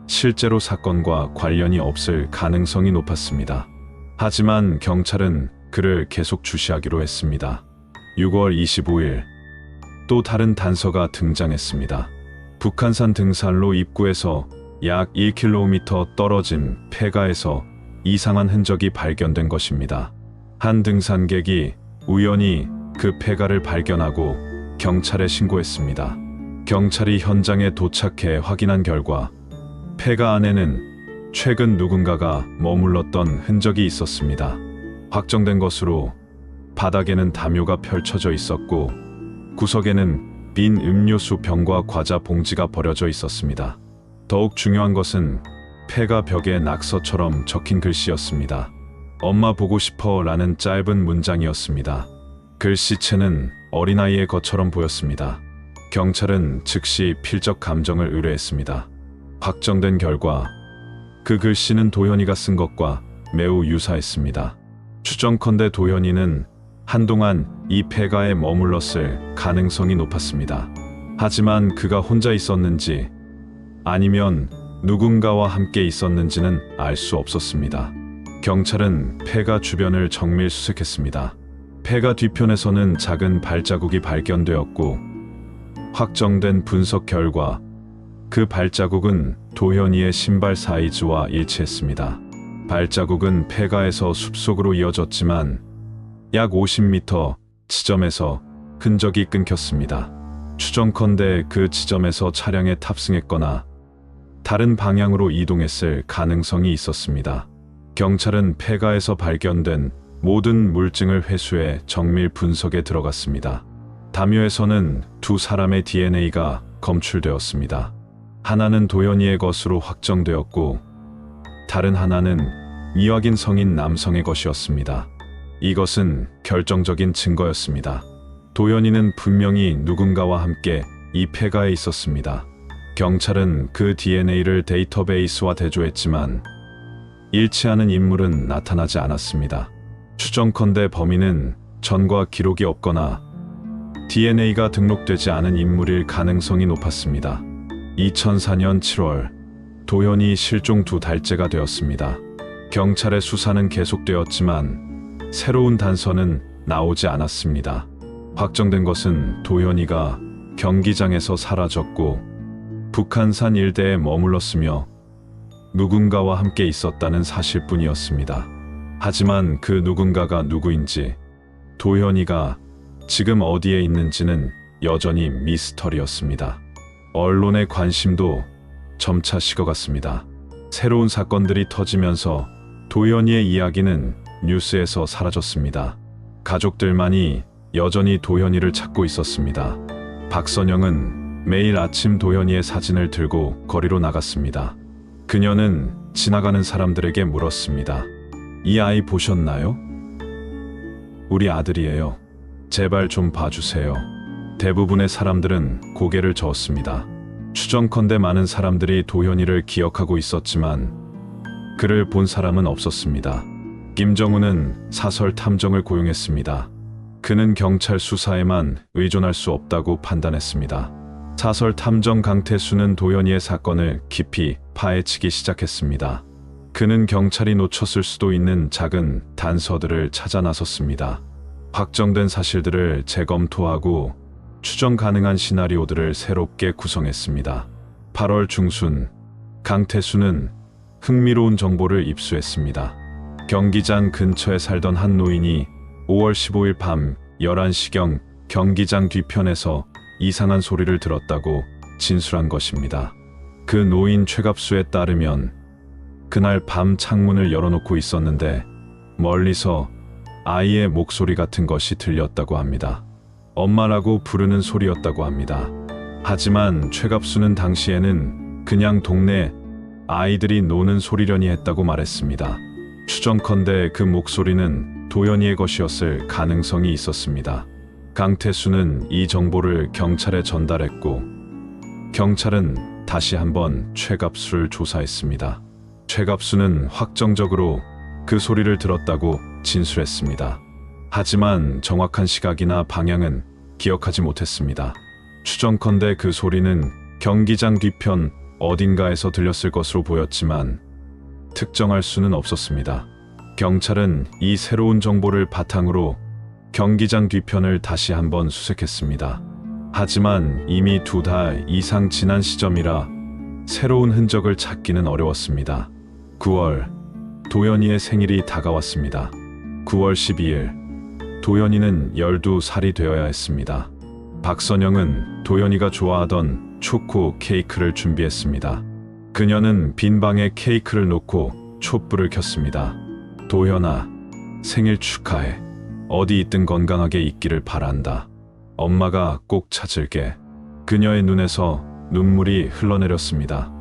실제로 사건과 관련이 없을 가능성이 높았습니다. 하지만 경찰은 그를 계속 주시하기로 했습니다. 6월 25일, 또 다른 단서가 등장했습니다. 북한산 등산로 입구에서 약 1km 떨어진 폐가에서 이상한 흔적이 발견된 것입니다. 한 등산객이 우연히 그 폐가를 발견하고 경찰에 신고했습니다. 경찰이 현장에 도착해 확인한 결과 폐가 안에는 최근 누군가가 머물렀던 흔적이 있었습니다. 확정된 것으로 바닥에는 담요가 펼쳐져 있었고 구석에는 빈 음료수 병과 과자 봉지가 버려져 있었습니다. 더욱 중요한 것은 폐가 벽에 낙서처럼 적힌 글씨였습니다. 엄마 보고 싶어 라는 짧은 문장이었습니다. 글씨체는 어린아이의 것처럼 보였습니다. 경찰은 즉시 필적 감정을 의뢰했습니다. 확정된 결과 그 글씨는 도현이가 쓴 것과 매우 유사했습니다. 추정컨대 도현이는 한동안 이 폐가에 머물렀을 가능성이 높았습니다. 하지만 그가 혼자 있었는지 아니면 누군가와 함께 있었는지는 알 수 없었습니다. 경찰은 폐가 주변을 정밀 수색했습니다. 폐가 뒤편에서는 작은 발자국이 발견되었고 확정된 분석 결과 그 발자국은 도현이의 신발 사이즈와 일치했습니다. 발자국은 폐가에서 숲속으로 이어졌지만 약 50m 지점에서 흔적이 끊겼습니다. 추정컨대 그 지점에서 차량에 탑승했거나 다른 방향으로 이동했을 가능성이 있었습니다. 경찰은 폐가에서 발견된 모든 물증을 회수해 정밀 분석에 들어갔습니다. 담요에서는 두 사람의 DNA가 검출되었습니다. 하나는 도현이의 것으로 확정되었고 다른 하나는 미확인 성인 남성의 것이었습니다. 이것은 결정적인 증거였습니다. 도현이는 분명히 누군가와 함께 이 폐가에 있었습니다. 경찰은 그 DNA를 데이터베이스와 대조했지만 일치하는 인물은 나타나지 않았습니다. 추정컨대 범인은 전과 기록이 없거나 DNA가 등록되지 않은 인물일 가능성이 높았습니다. 2004년 7월, 도현이 실종 2달째가 되었습니다. 경찰의 수사는 계속되었지만 새로운 단서는 나오지 않았습니다. 확정된 것은 도현이가 경기장에서 사라졌고 북한산 일대에 머물렀으며 누군가와 함께 있었다는 사실뿐이었습니다. 하지만 그 누군가가 누구인지, 도현이가 지금 어디에 있는지는 여전히 미스터리였습니다. 언론의 관심도 점차 식어갔습니다. 새로운 사건들이 터지면서 도현이의 이야기는 뉴스에서 사라졌습니다. 가족들만이 여전히 도현이를 찾고 있었습니다. 박선영은 매일 아침 도현이의 사진을 들고 거리로 나갔습니다. 그녀는 지나가는 사람들에게 물었습니다. 이 아이 보셨나요? 우리 아들이에요. 제발 좀 봐주세요. 대부분의 사람들은 고개를 저었습니다. 추정컨대 많은 사람들이 도현이를 기억하고 있었지만 그를 본 사람은 없었습니다. 김정은은 사설 탐정을 고용했습니다. 그는 경찰 수사에만 의존할 수 없다고 판단했습니다. 사설 탐정 강태수는 도현이의 사건을 깊이 파헤치기 시작했습니다. 그는 경찰이 놓쳤을 수도 있는 작은 단서들을 찾아 나섰습니다. 확정된 사실들을 재검토하고 추정 가능한 시나리오들을 새롭게 구성했습니다. 8월 중순, 강태수는 흥미로운 정보를 입수했습니다. 경기장 근처에 살던 한 노인이 5월 15일 밤 11시경 경기장 뒤편에서 이상한 소리를 들었다고 진술한 것입니다. 그 노인 최갑수에 따르면 그날 밤 창문을 열어놓고 있었는데 멀리서 아이의 목소리 같은 것이 들렸다고 합니다. 엄마라고 부르는 소리였다고 합니다. 하지만 최갑수는 당시에는 그냥 동네 아이들이 노는 소리려니 했다고 말했습니다. 추정컨대 그 목소리는 도현이의 것이었을 가능성이 있었습니다. 강태수는 이 정보를 경찰에 전달했고 경찰은 다시 한번 최갑수를 조사했습니다. 최갑수는 확정적으로 그 소리를 들었다고 진술했습니다. 하지만 정확한 시각이나 방향은 기억하지 못했습니다. 추정컨대 그 소리는 경기장 뒤편 어딘가에서 들렸을 것으로 보였지만 특정할 수는 없었습니다. 경찰은 이 새로운 정보를 바탕으로 경기장 뒤편을 다시 한번 수색했습니다. 하지만 이미 2달 이상 지난 시점이라 새로운 흔적을 찾기는 어려웠습니다. 9월, 도현이의 생일이 다가왔습니다. 9월 12일, 도현이는 12살이 되어야 했습니다. 박선영은 도현이가 좋아하던 초코 케이크를 준비했습니다. 그녀는 빈 방에 케이크를 놓고 촛불을 켰습니다. 도현아, 생일 축하해. 어디 있든 건강하게 있기를 바란다. 엄마가 꼭 찾을게. 그녀의 눈에서 눈물이 흘러내렸습니다.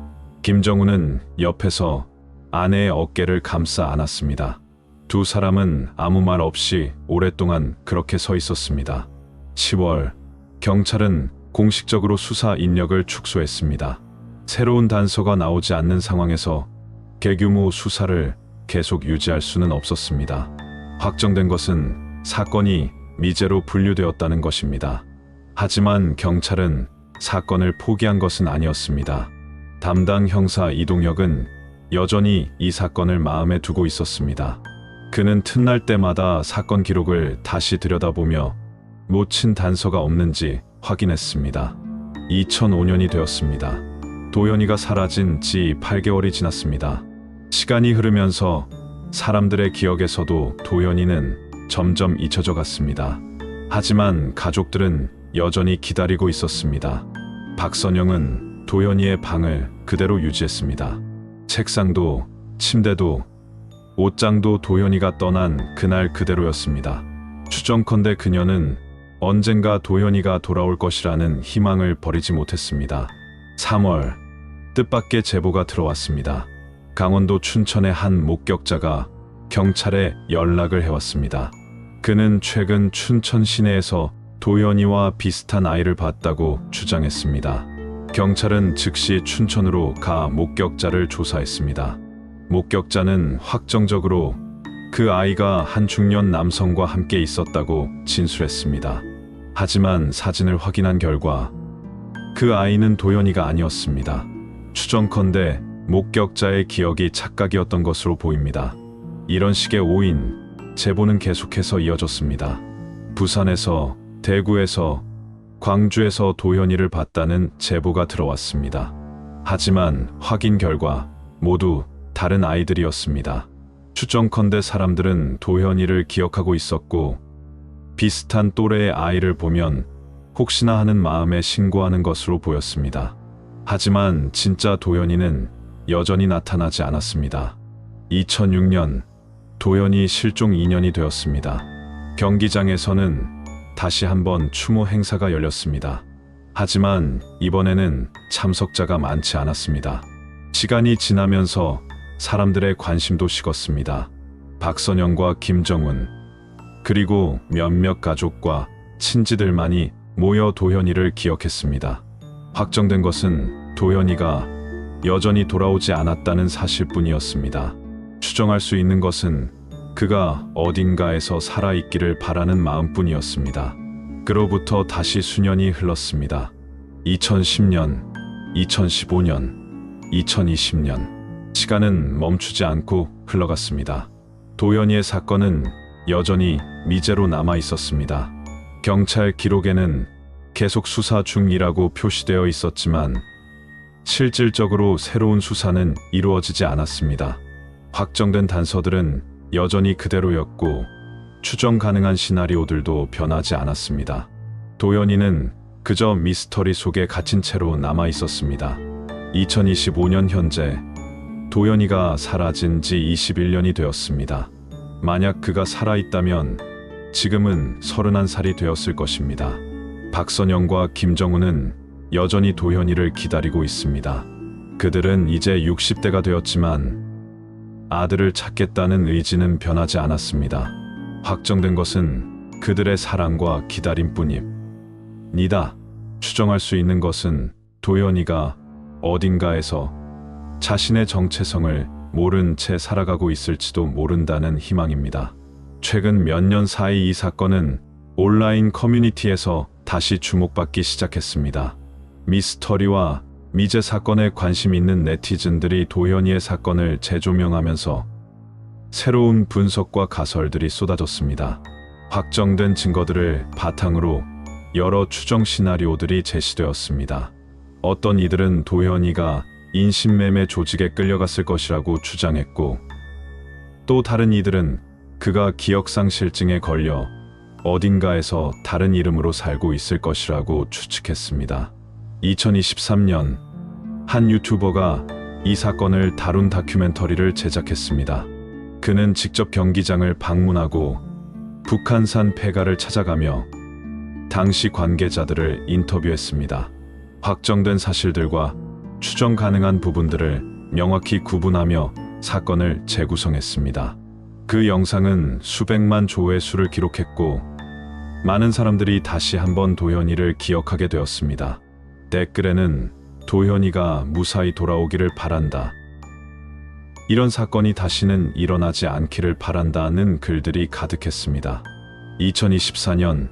김정우는 옆에서 아내의 어깨를 감싸 안았습니다. 두 사람은 아무 말 없이 오랫동안 그렇게 서 있었습니다. 10월, 경찰은 공식적으로 수사 인력을 축소했습니다. 새로운 단서가 나오지 않는 상황에서 대규모 수사를 계속 유지할 수는 없었습니다. 확정된 것은 사건이 미제로 분류되었다는 것입니다. 하지만 경찰은 사건을 포기한 것은 아니었습니다. 담당 형사 이동혁은 여전히 이 사건을 마음에 두고 있었습니다. 그는 틈날 때마다 사건 기록을 다시 들여다보며 놓친 단서가 없는지 확인했습니다. 2005년이 되었습니다. 도현이가 사라진 지 8개월이 지났습니다. 시간이 흐르면서 사람들의 기억에서도 도현이는 점점 잊혀져 갔습니다. 하지만 가족들은 여전히 기다리고 있었습니다. 박선영은 도현이의 방을 그대로 유지했습니다. 책상도, 침대도, 옷장도 도현이가 떠난 그날 그대로였습니다. 추정컨대 그녀는 언젠가 도현이가 돌아올 것이라는 희망을 버리지 못했습니다. 3월, 뜻밖의 제보가 들어왔습니다. 강원도 춘천의 한 목격자가 경찰에 연락을 해왔습니다. 그는 최근 춘천 시내에서 도현이와 비슷한 아이를 봤다고 주장했습니다. 경찰은 즉시 춘천으로 가 목격자를 조사했습니다. 목격자는 확정적으로 그 아이가 한 중년 남성과 함께 있었다고 진술했습니다. 하지만 사진을 확인한 결과 그 아이는 도연이가 아니었습니다. 추정컨대 목격자의 기억이 착각이었던 것으로 보입니다. 이런 식의 오인, 제보는 계속해서 이어졌습니다. 부산에서, 대구에서, 광주에서 도연이를 봤다는 제보가 들어왔습니다. 하지만 확인 결과 모두 다른 아이들이었습니다. 추정컨대 사람들은 도연이를 기억하고 있었고 비슷한 또래의 아이를 보면 혹시나 하는 마음에 신고하는 것으로 보였습니다. 하지만 진짜 도연이는 여전히 나타나지 않았습니다. 2006년 도연이 실종 2년이 되었습니다. 경기장에서는 다시 한번 추모 행사가 열렸습니다. 하지만 이번에는 참석자가 많지 않았습니다. 시간이 지나면서 사람들의 관심도 식었습니다. 박선영과 김정훈, 그리고 몇몇 가족과 친지들만이 모여 도연이를 기억했습니다. 확정된 것은 도연이가 여전히 돌아오지 않았다는 사실뿐이었습니다. 추정할 수 있는 것은 그가 어딘가에서 살아있기를 바라는 마음뿐이었습니다. 그로부터 다시 수년이 흘렀습니다. 2010년, 2015년, 2020년. 시간은 멈추지 않고 흘러갔습니다. 도연이의 사건은 여전히 미제로 남아 있었습니다. 경찰 기록에는 계속 수사 중이라고 표시되어 있었지만 실질적으로 새로운 수사는 이루어지지 않았습니다. 확정된 단서들은 여전히 그대로였고 추정 가능한 시나리오들도 변하지 않았습니다. 도연이는 그저 미스터리 속에 갇힌 채로 남아 있었습니다. 2025년 현재 도연이가 사라진 지 21년이 되었습니다. 만약 그가 살아있다면 지금은 31살이 되었을 것입니다. 박선영과 김정훈은 여전히 도연이를 기다리고 있습니다. 그들은 이제 60대가 되었지만 아들을 찾겠다는 의지는 변하지 않았습니다. 확정된 것은 그들의 사랑과 기다림뿐입니다. 추정할 수 있는 것은 도연이가 어딘가에서 자신의 정체성을 모른 채 살아가고 있을지도 모른다는 희망입니다. 최근 몇 년 사이 이 사건은 온라인 커뮤니티에서 다시 주목받기 시작했습니다. 미스터리와 미제 사건에 관심 있는 네티즌들이 도연이의 사건을 재조명하면서 새로운 분석과 가설들이 쏟아졌습니다. 확정된 증거들을 바탕으로 여러 추정 시나리오들이 제시되었습니다. 어떤 이들은 도연이가 인신매매 조직에 끌려갔을 것이라고 주장했고, 또 다른 이들은 그가 기억상실증에 걸려 어딘가에서 다른 이름으로 살고 있을 것이라고 추측했습니다. 2023년 한 유튜버가 이 사건을 다룬 다큐멘터리를 제작했습니다. 그는 직접 경기장을 방문하고 북한산 폐가를 찾아가며 당시 관계자들을 인터뷰했습니다. 확정된 사실들과 추정 가능한 부분들을 명확히 구분하며 사건을 재구성했습니다. 그 영상은 수백만 조회수를 기록했고 많은 사람들이 다시 한번 도연이를 기억하게 되었습니다. 댓글에는 도연이가 무사히 돌아오기를 바란다, 이런 사건이 다시는 일어나지 않기를 바란다는 글들이 가득했습니다. 2024년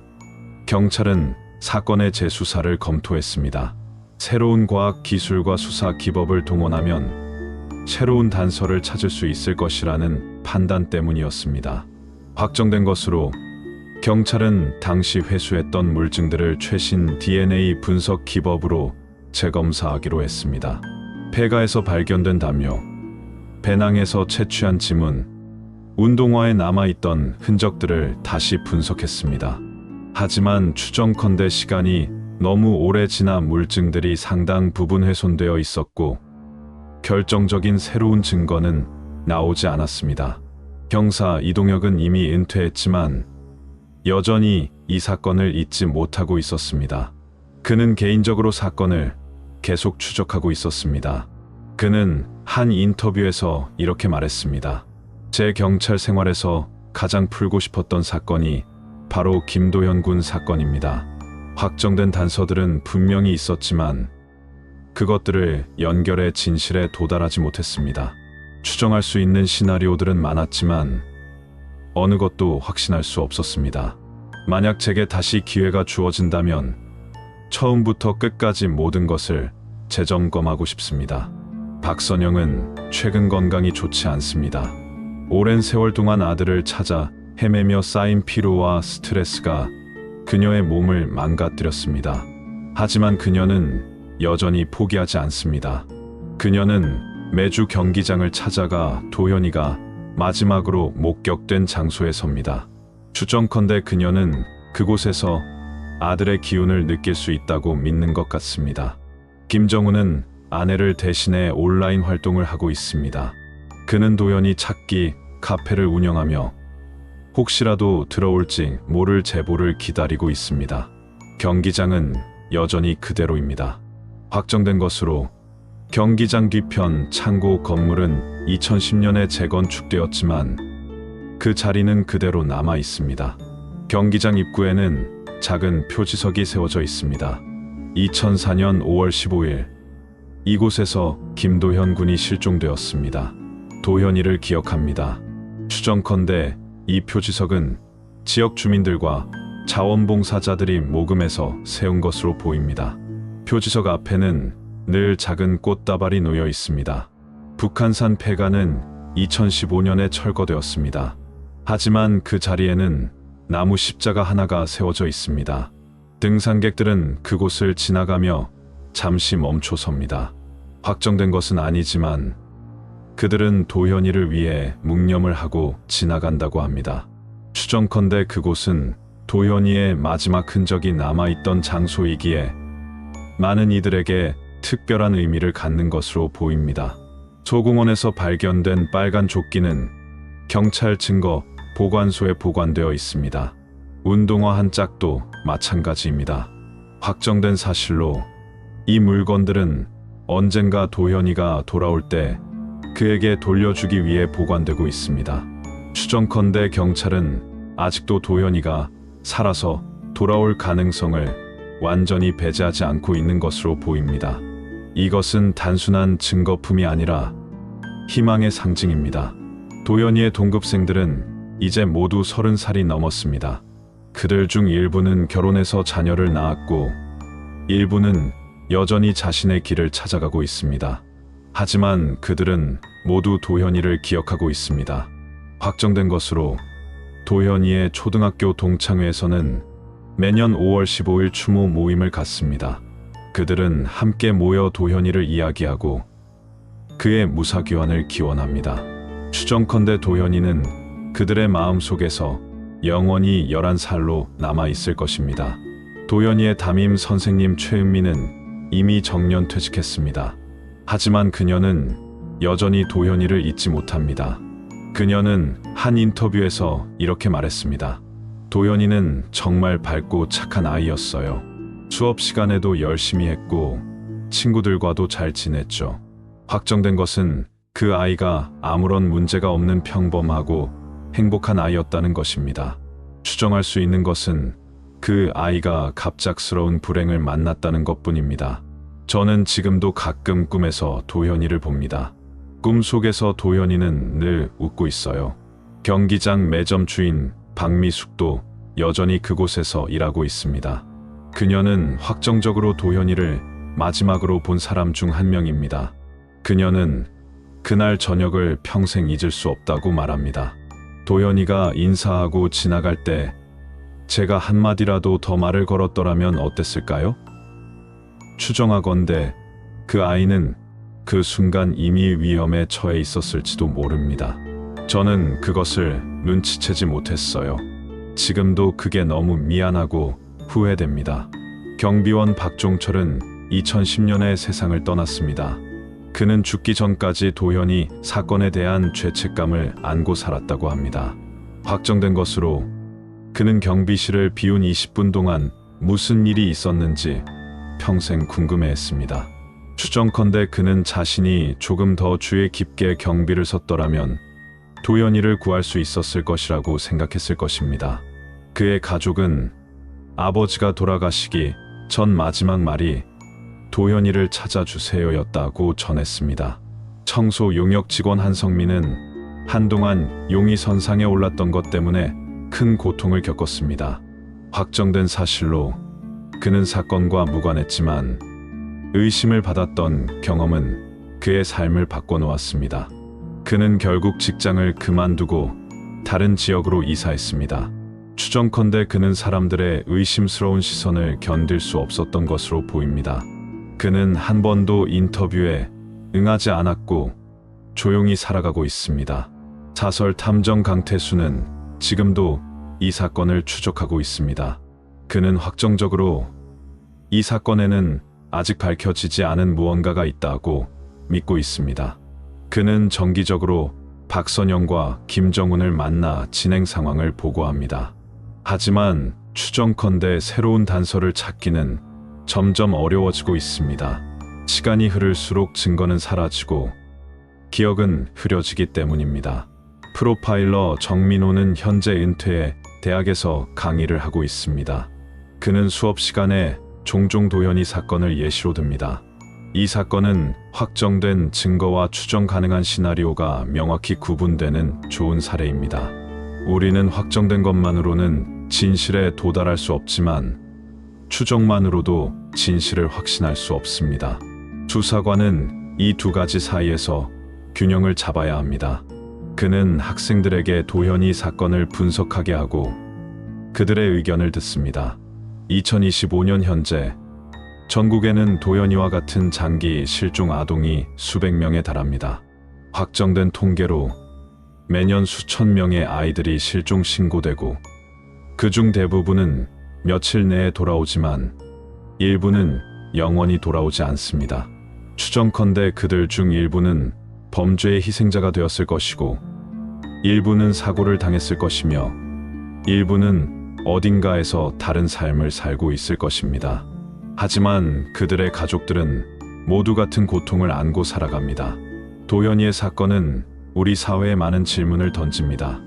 경찰은 사건의 재수사를 검토했습니다. 새로운 과학 기술과 수사 기법을 동원하면 새로운 단서를 찾을 수 있을 것이라는 판단 때문이었습니다. 확정된 것으로 경찰은 당시 회수했던 물증들을 최신 DNA 분석 기법으로 재검사하기로 했습니다. 폐가에서 발견된 담요, 배낭에서 채취한 지문, 운동화에 남아있던 흔적들을 다시 분석했습니다. 하지만 추정컨대 시간이 너무 오래 지나 물증들이 상당 부분 훼손되어 있었고 결정적인 새로운 증거는 나오지 않았습니다. 형사 이동혁은 이미 은퇴했지만 여전히 이 사건을 잊지 못하고 있었습니다. 그는 개인적으로 사건을 계속 추적하고 있었습니다. 그는 한 인터뷰에서 이렇게 말했습니다. 제 경찰 생활에서 가장 풀고 싶었던 사건이 바로 김도현 군 사건입니다. 확정된 단서들은 분명히 있었지만 그것들을 연결해 진실에 도달하지 못했습니다. 추정할 수 있는 시나리오들은 많았지만 어느 것도 확신할 수 없었습니다. 만약 제게 다시 기회가 주어진다면 처음부터 끝까지 모든 것을 재점검하고 싶습니다. 박선영은 최근 건강이 좋지 않습니다. 오랜 세월 동안 아들을 찾아 헤매며 쌓인 피로와 스트레스가 그녀의 몸을 망가뜨렸습니다. 하지만 그녀는 여전히 포기하지 않습니다. 그녀는 매주 경기장을 찾아가 도현이가 마지막으로 목격된 장소에 섭니다. 추정컨대 그녀는 그곳에서 아들의 기운을 느낄 수 있다고 믿는 것 같습니다. 김정우는 아내를 대신해 온라인 활동을 하고 있습니다. 그는 도현이 찾기 카페를 운영하며 혹시라도 들어올지 모를 제보를 기다리고 있습니다. 경기장은 여전히 그대로입니다. 확정된 것으로 경기장 뒤편 창고 건물은 2010년에 재건축되었지만 그 자리는 그대로 남아 있습니다. 경기장 입구에는 작은 표지석이 세워져 있습니다. 2004년 5월 15일 이곳에서 김도현 군이 실종되었습니다. 도현이를 기억합니다. 추정컨대 이 표지석은 지역 주민들과 자원봉사자들이 모금해서 세운 것으로 보입니다. 표지석 앞에는 늘 작은 꽃다발이 놓여 있습니다. 북한산 폐가는 2015년에 철거되었습니다. 하지만 그 자리에는 나무 십자가 하나가 세워져 있습니다. 등산객들은 그곳을 지나가며 잠시 멈춰 섭니다. 확정된 것은 아니지만 그들은 도현이를 위해 묵념을 하고 지나간다고 합니다. 추정컨대 그곳은 도현이의 마지막 흔적이 남아있던 장소이기에 많은 이들에게 특별한 의미를 갖는 것으로 보입니다. 소공원에서 발견된 빨간 조끼는 경찰 증거 보관소에 보관되어 있습니다. 운동화 한 짝도 마찬가지입니다. 확정된 사실로 이 물건들은 언젠가 도현이가 돌아올 때 그에게 돌려주기 위해 보관되고 있습니다. 추정컨대 경찰은 아직도 도현이가 살아서 돌아올 가능성을 완전히 배제하지 않고 있는 것으로 보입니다. 이것은 단순한 증거품이 아니라 희망의 상징입니다. 도현이의 동급생들은 이제 모두 30살이 넘었습니다. 그들 중 일부는 결혼해서 자녀를 낳았고 일부는 여전히 자신의 길을 찾아가고 있습니다. 하지만 그들은 모두 도현이를 기억하고 있습니다. 확정된 것으로 도현이의 초등학교 동창회에서는 매년 5월 15일 추모 모임을 갖습니다. 그들은 함께 모여 도현이를 이야기하고 그의 무사귀환을 기원합니다. 추정컨대 도현이는 그들의 마음속에서 영원히 11살로 남아있을 것입니다. 도현이의 담임 선생님 최은미는 이미 정년퇴직했습니다. 하지만 그녀는 여전히 도현이를 잊지 못합니다. 그녀는 한 인터뷰에서 이렇게 말했습니다. 도현이는 정말 밝고 착한 아이였어요. 수업 시간에도 열심히 했고 친구들과도 잘 지냈죠. 확정된 것은 그 아이가 아무런 문제가 없는 평범하고 행복한 아이였다는 것입니다. 추정할 수 있는 것은 그 아이가 갑작스러운 불행을 만났다는 것뿐입니다. 저는 지금도 가끔 꿈에서 도현이를 봅니다. 꿈속에서 도현이는 늘 웃고 있어요. 경기장 매점 주인 박미숙도 여전히 그곳에서 일하고 있습니다. 그녀는 확정적으로 도현이를 마지막으로 본 사람 중 한 명입니다. 그녀는 그날 저녁을 평생 잊을 수 없다고 말합니다. 도현이가 인사하고 지나갈 때 제가 한마디라도 더 말을 걸었더라면 어땠을까요? 추정하건대 그 아이는 그 순간 이미 위험에 처해 있었을지도 모릅니다. 저는 그것을 눈치채지 못했어요. 지금도 그게 너무 미안하고 후회됩니다. 경비원 박종철은 2010년에 세상을 떠났습니다. 그는 죽기 전까지 도현이 사건에 대한 죄책감을 안고 살았다고 합니다. 확정된 것으로 그는 경비실을 비운 20분 동안 무슨 일이 있었는지 평생 궁금해했습니다. 추정컨대 그는 자신이 조금 더 주의 깊게 경비를 섰더라면 도현이를 구할 수 있었을 것이라고 생각했을 것입니다. 그의 가족은 아버지가 돌아가시기 전 마지막 말이 도현이를 찾아주세요였다고 전했습니다. 청소 용역 직원 한성민은 한동안 용의 선상에 올랐던 것 때문에 큰 고통을 겪었습니다. 확정된 사실로 그는 사건과 무관했지만 의심을 받았던 경험은 그의 삶을 바꿔놓았습니다. 그는 결국 직장을 그만두고 다른 지역으로 이사했습니다. 추정컨대 그는 사람들의 의심스러운 시선을 견딜 수 없었던 것으로 보입니다. 그는 한 번도 인터뷰에 응하지 않았고 조용히 살아가고 있습니다. 사설 탐정 강태수는 지금도 이 사건을 추적하고 있습니다. 그는 확정적으로 이 사건에는 아직 밝혀지지 않은 무언가가 있다고 믿고 있습니다. 그는 정기적으로 박선영과 김정훈을 만나 진행 상황을 보고합니다. 하지만 추정컨대 새로운 단서를 찾기는 점점 어려워지고 있습니다. 시간이 흐를수록 증거는 사라지고 기억은 흐려지기 때문입니다. 프로파일러 정민호는 현재 은퇴해 대학에서 강의를 하고 있습니다. 그는 수업 시간에 종종 도현이 사건을 예시로 듭니다. 이 사건은 확정된 증거와 추정 가능한 시나리오가 명확히 구분되는 좋은 사례입니다. 우리는 확정된 것만으로는 진실에 도달할 수 없지만 추정만으로도 진실을 확신할 수 없습니다. 수사관은 이 두 가지 사이에서 균형을 잡아야 합니다. 그는 학생들에게 도현이 사건을 분석하게 하고 그들의 의견을 듣습니다. 2025년 현재 전국에는 도현이와 같은 장기 실종 아동이 수백 명에 달합니다. 확정된 통계로 매년 수천 명의 아이들이 실종 신고되고 그중 대부분은 며칠 내에 돌아오지만 일부는 영원히 돌아오지 않습니다. 추정컨대 그들 중 일부는 범죄의 희생자가 되었을 것이고 일부는 사고를 당했을 것이며 일부는 어딘가에서 다른 삶을 살고 있을 것입니다. 하지만 그들의 가족들은 모두 같은 고통을 안고 살아갑니다. 도현이의 사건은 우리 사회에 많은 질문을 던집니다.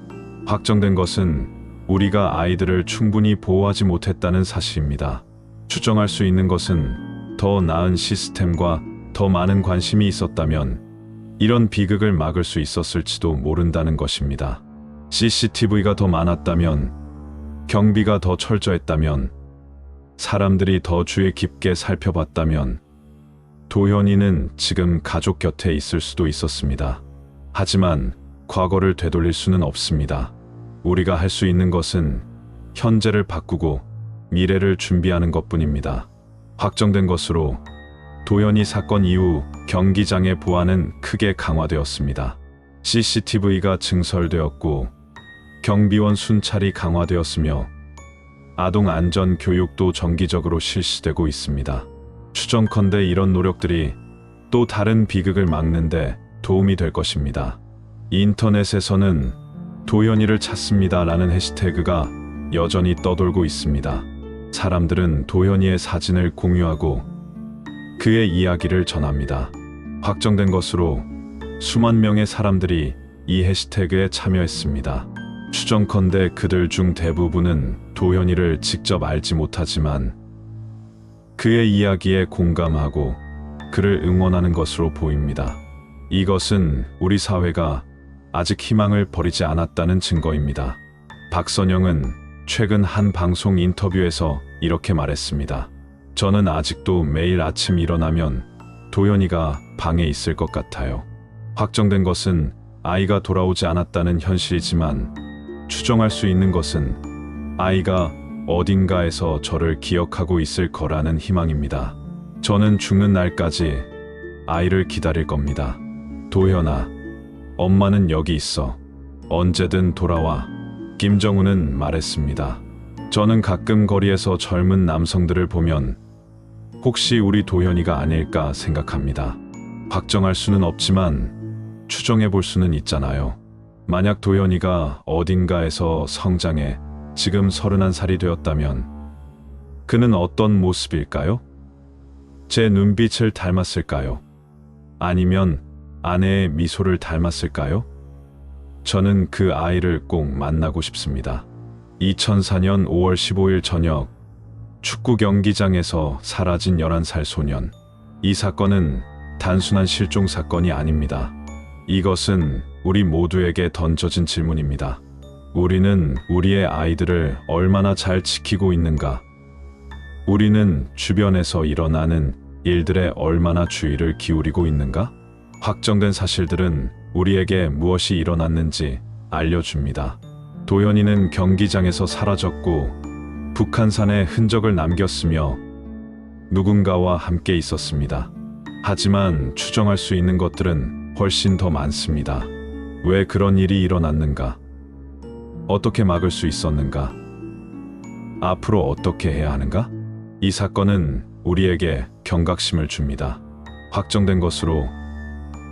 확정된 것은 우리가 아이들을 충분히 보호하지 못했다는 사실입니다. 추정할 수 있는 것은 더 나은 시스템과 더 많은 관심이 있었다면 이런 비극을 막을 수 있었을지도 모른다는 것입니다. CCTV가 더 많았다면, 경비가 더 철저했다면, 사람들이 더 주의 깊게 살펴봤다면 도현이는 지금 가족 곁에 있을 수도 있었습니다. 하지만 과거를 되돌릴 수는 없습니다. 우리가 할 수 있는 것은 현재를 바꾸고 미래를 준비하는 것뿐입니다. 확정된 것으로 도현이 사건 이후 경기장의 보안은 크게 강화되었습니다. CCTV가 증설되었고 경비원 순찰이 강화되었으며 아동 안전 교육도 정기적으로 실시되고 있습니다. 추정컨대 이런 노력들이 또 다른 비극을 막는데 도움이 될 것입니다. 인터넷에서는 도현이를 찾습니다라는 해시태그가 여전히 떠돌고 있습니다. 사람들은 도현이의 사진을 공유하고 그의 이야기를 전합니다. 확정된 것으로 수만 명의 사람들이 이 해시태그에 참여했습니다. 추정컨대 그들 중 대부분은 도현이를 직접 알지 못하지만 그의 이야기에 공감하고 그를 응원하는 것으로 보입니다. 이것은 우리 사회가 아직 희망을 버리지 않았다는 증거입니다. 박선영은 최근 한 방송 인터뷰에서 이렇게 말했습니다. 저는 아직도 매일 아침 일어나면 도현이가 방에 있을 것 같아요. 확정된 것은 아이가 돌아오지 않았다는 현실이지만 추정할 수 있는 것은 아이가 어딘가에서 저를 기억하고 있을 거라는 희망입니다. 저는 죽는 날까지 아이를 기다릴 겁니다. 도현아, 엄마는 여기 있어. 언제든 돌아와. 김정훈은 말했습니다. 저는 가끔 거리에서 젊은 남성들을 보면 혹시 우리 도현이가 아닐까 생각합니다. 확정할 수는 없지만 추정해 볼 수는 있잖아요. 만약 도현이가 어딘가에서 성장해 지금 31살이 되었다면 그는 어떤 모습일까요? 제 눈빛을 닮았을까요? 아니면 아내의 미소를 닮았을까요? 저는 그 아이를 꼭 만나고 싶습니다. 2004년 5월 15일 저녁 축구 경기장에서 사라진 11살 소년. 이 사건은 단순한 실종 사건이 아닙니다. 이것은 우리 모두에게 던져진 질문입니다. 우리는 우리의 아이들을 얼마나 잘 지키고 있는가? 우리는 주변에서 일어나는 일들에 얼마나 주의를 기울이고 있는가? 확정된 사실들은 우리에게 무엇이 일어났는지 알려줍니다. 도연이는 경기장에서 사라졌고 북한산에 흔적을 남겼으며 누군가와 함께 있었습니다. 하지만 추정할 수 있는 것들은 훨씬 더 많습니다. 왜 그런 일이 일어났는가? 어떻게 막을 수 있었는가? 앞으로 어떻게 해야 하는가? 이 사건은 우리에게 경각심을 줍니다. 확정된 것으로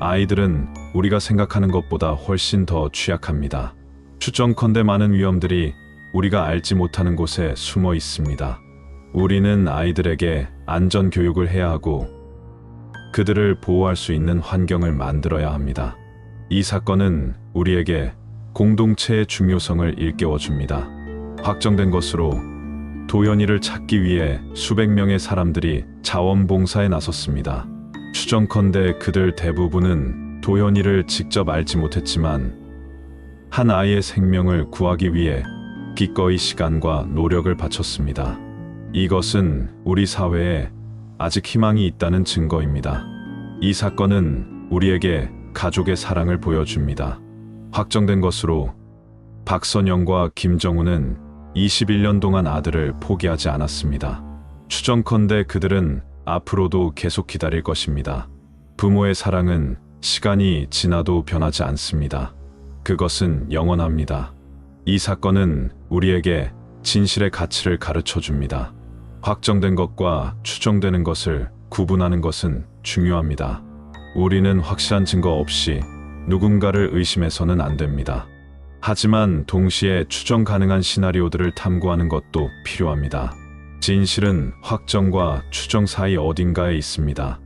아이들은 우리가 생각하는 것보다 훨씬 더 취약합니다. 추정컨대 많은 위험들이 우리가 알지 못하는 곳에 숨어 있습니다. 우리는 아이들에게 안전 교육을 해야 하고 그들을 보호할 수 있는 환경을 만들어야 합니다. 이 사건은 우리에게 공동체의 중요성을 일깨워 줍니다. 확정된 것으로 도연이를 찾기 위해 수백 명의 사람들이 자원봉사에 나섰습니다. 추정컨대 그들 대부분은 도연이를 직접 알지 못했지만 한 아이의 생명을 구하기 위해 기꺼이 시간과 노력을 바쳤습니다. 이것은 우리 사회에 아직 희망이 있다는 증거입니다. 이 사건은 우리에게 가족의 사랑을 보여줍니다. 확정된 것으로 박선영과 김정우는 21년 동안 아들을 포기하지 않았습니다. 추정컨대 그들은 앞으로도 계속 기다릴 것입니다. 부모의 사랑은 시간이 지나도 변하지 않습니다. 그것은 영원합니다. 이 사건은 우리에게 진실의 가치를 가르쳐 줍니다. 확정된 것과 추정되는 것을 구분하는 것은 중요합니다. 우리는 확실한 증거 없이 누군가를 의심해서는 안 됩니다. 하지만 동시에 추정 가능한 시나리오들을 탐구하는 것도 필요합니다. 진실은 확정과 추정 사이 어딘가에 있습니다.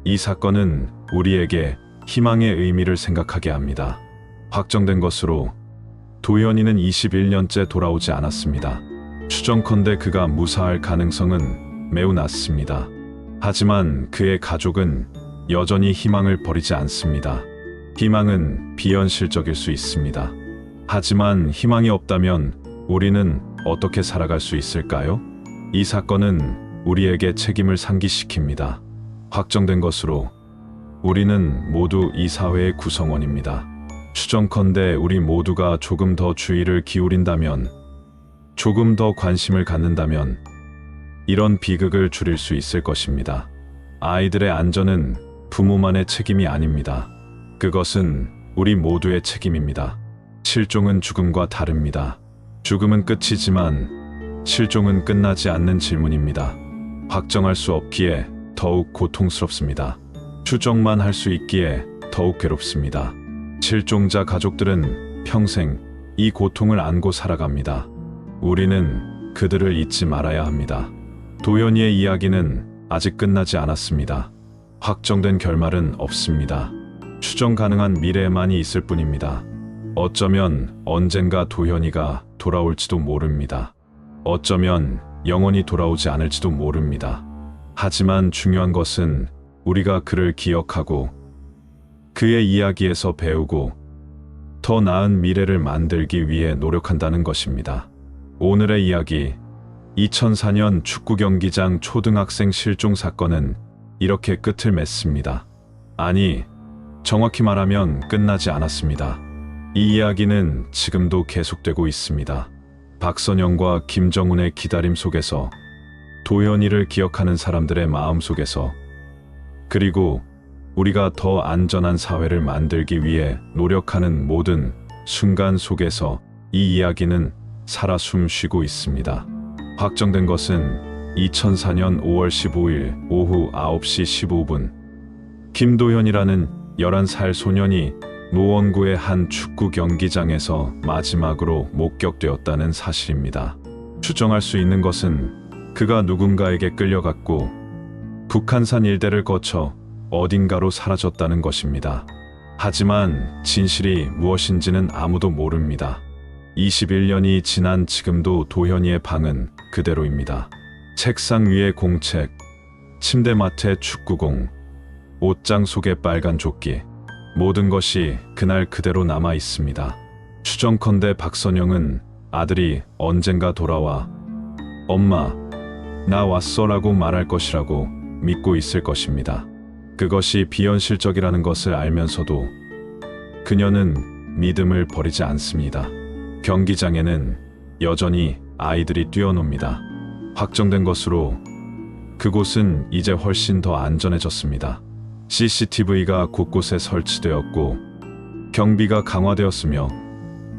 이 사건은 우리에게 희망의 의미를 생각하게 합니다. 확정된 것으로 도연이는 21년째 돌아오지 않았습니다. 추정컨대 그가 무사할 가능성은 매우 낮습니다. 하지만 그의 가족은 여전히 희망을 버리지 않습니다. 희망은 비현실적일 수 있습니다. 하지만 희망이 없다면 우리는 어떻게 살아갈 수 있을까요? 이 사건은 우리에게 책임을 상기시킵니다. 확정된 것으로 우리는 모두 이 사회의 구성원입니다. 추정컨대 우리 모두가 조금 더 주의를 기울인다면, 조금 더 관심을 갖는다면 이런 비극을 줄일 수 있을 것입니다. 아이들의 안전은 부모만의 책임이 아닙니다. 그것은 우리 모두의 책임입니다. 실종은 죽음과 다릅니다. 죽음은 끝이지만 실종은 끝나지 않는 질문입니다. 확정할 수 없기에 더욱 고통스럽습니다. 추정만 할 수 있기에 더욱 괴롭습니다. 실종자 가족들은 평생 이 고통을 안고 살아갑니다. 우리는 그들을 잊지 말아야 합니다. 도연이의 이야기는 아직 끝나지 않았습니다. 확정된 결말은 없습니다. 추정 가능한 미래만이 있을 뿐입니다. 어쩌면 언젠가 도연이가 돌아올지도 모릅니다. 어쩌면 영원히 돌아오지 않을지도 모릅니다. 하지만 중요한 것은 우리가 그를 기억하고 그의 이야기에서 배우고 더 나은 미래를 만들기 위해 노력한다는 것입니다. 오늘의 이야기, 2004년 축구 경기장 초등학생 실종 사건은 이렇게 끝을 맺습니다. 아니, 정확히 말하면 끝나지 않았습니다. 이 이야기는 지금도 계속되고 있습니다. 박선영과 김정훈의 기다림 속에서, 도연이를 기억하는 사람들의 마음 속에서, 그리고 우리가 더 안전한 사회를 만들기 위해 노력하는 모든 순간 속에서 이 이야기는 살아 숨쉬고 있습니다. 확정된 것은 2004년 5월 15일 오후 9시 15분 김도연이라는 11살 소년이 노원구의 한 축구 경기장에서 마지막으로 목격되었다는 사실입니다. 추정할 수 있는 것은 그가 누군가에게 끌려갔고 북한산 일대를 거쳐 어딘가로 사라졌다는 것입니다. 하지만 진실이 무엇인지는 아무도 모릅니다. 21년이 지난 지금도 도연이의 방은 그대로입니다. 책상 위에 공책, 침대맡에 축구공, 옷장 속에 빨간 조끼. 모든 것이 그날 그대로 남아 있습니다. 추정컨대 박선영은 아들이 언젠가 돌아와 엄마, 나 왔어라고 말할 것이라고 믿고 있을 것입니다. 그것이 비현실적이라는 것을 알면서도 그녀는 믿음을 버리지 않습니다. 경기장에는 여전히 아이들이 뛰어놉니다. 확정된 것으로 그곳은 이제 훨씬 더 안전해졌습니다. CCTV가 곳곳에 설치되었고 경비가 강화되었으며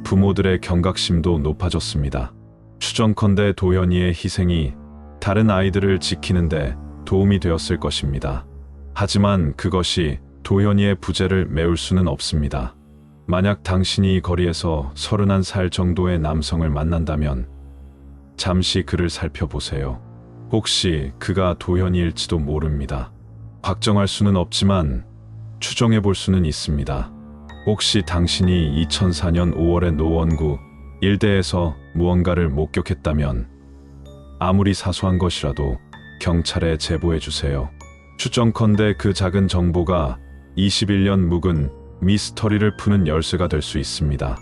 부모들의 경각심도 높아졌습니다. 추정컨대 도현이의 희생이 다른 아이들을 지키는데 도움이 되었을 것입니다. 하지만 그것이 도현이의 부재를 메울 수는 없습니다. 만약 당신이 이 거리에서 31살 정도의 남성을 만난다면 잠시 그를 살펴보세요. 혹시 그가 도현이일지도 모릅니다. 확정할 수는 없지만 추정해 볼 수는 있습니다. 혹시 당신이 2004년 5월에 노원구 일대에서 무언가를 목격했다면 아무리 사소한 것이라도 경찰에 제보해 주세요. 추정컨대 그 작은 정보가 21년 묵은 미스터리를 푸는 열쇠가 될 수 있습니다.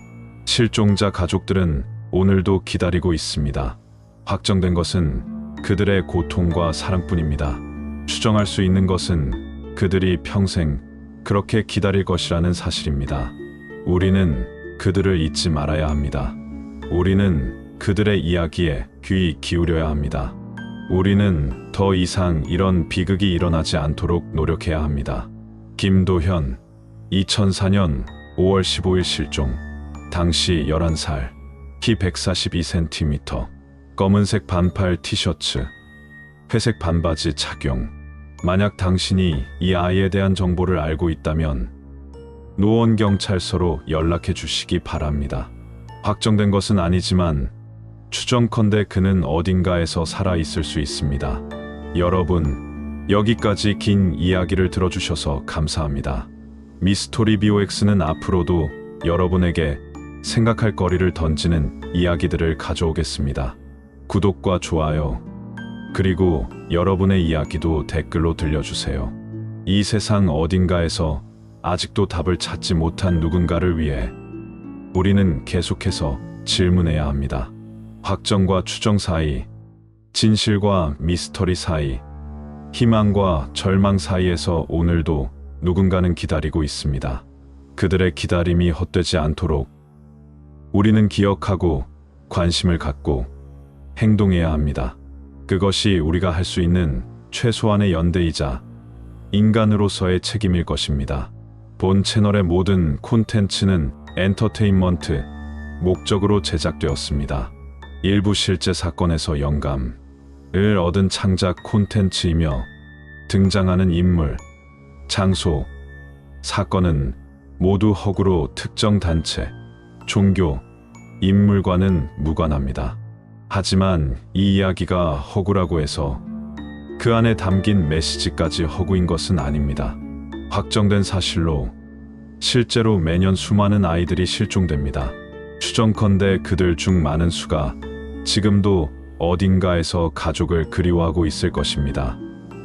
실종자 가족들은 오늘도 기다리고 있습니다. 확정된 것은 그들의 고통과 사랑뿐입니다. 추정할 수 있는 것은 그들이 평생 그렇게 기다릴 것이라는 사실입니다. 우리는 그들을 잊지 말아야 합니다. 우리는 그들의 이야기에 귀 기울여야 합니다. 우리는 더 이상 이런 비극이 일어나지 않도록 노력해야 합니다. 김도현, 2004년 5월 15일 실종. 당시 11살, 키 142cm, 검은색 반팔 티셔츠, 회색 반바지 착용. 만약 당신이 이 아이에 대한 정보를 알고 있다면 노원경찰서로 연락해 주시기 바랍니다. 확정된 것은 아니지만 추정컨대 그는 어딘가에서 살아 있을 수 있습니다. 여러분, 여기까지 긴 이야기를 들어주셔서 감사합니다. 미스토리 BOX는 앞으로도 여러분에게 생각할 거리를 던지는 이야기들을 가져오겠습니다. 구독과 좋아요, 그리고 여러분의 이야기도 댓글로 들려주세요. 이 세상 어딘가에서 아직도 답을 찾지 못한 누군가를 위해 우리는 계속해서 질문해야 합니다. 확정과 추정 사이, 진실과 미스터리 사이, 희망과 절망 사이에서 오늘도 누군가는 기다리고 있습니다. 그들의 기다림이 헛되지 않도록 우리는 기억하고 관심을 갖고 행동해야 합니다. 그것이 우리가 할 수 있는 최소한의 연대이자 인간으로서의 책임일 것입니다. 본 채널의 모든 콘텐츠는 엔터테인먼트 목적으로 제작되었습니다. 일부 실제 사건에서 영감을 얻은 창작 콘텐츠이며 등장하는 인물, 장소, 사건은 모두 허구로 특정 단체, 종교, 인물과는 무관합니다. 하지만 이 이야기가 허구라고 해서 그 안에 담긴 메시지까지 허구인 것은 아닙니다. 확정된 사실로 실제로 매년 수많은 아이들이 실종됩니다. 추정컨대 그들 중 많은 수가 지금도 어딘가에서 가족을 그리워하고 있을 것입니다.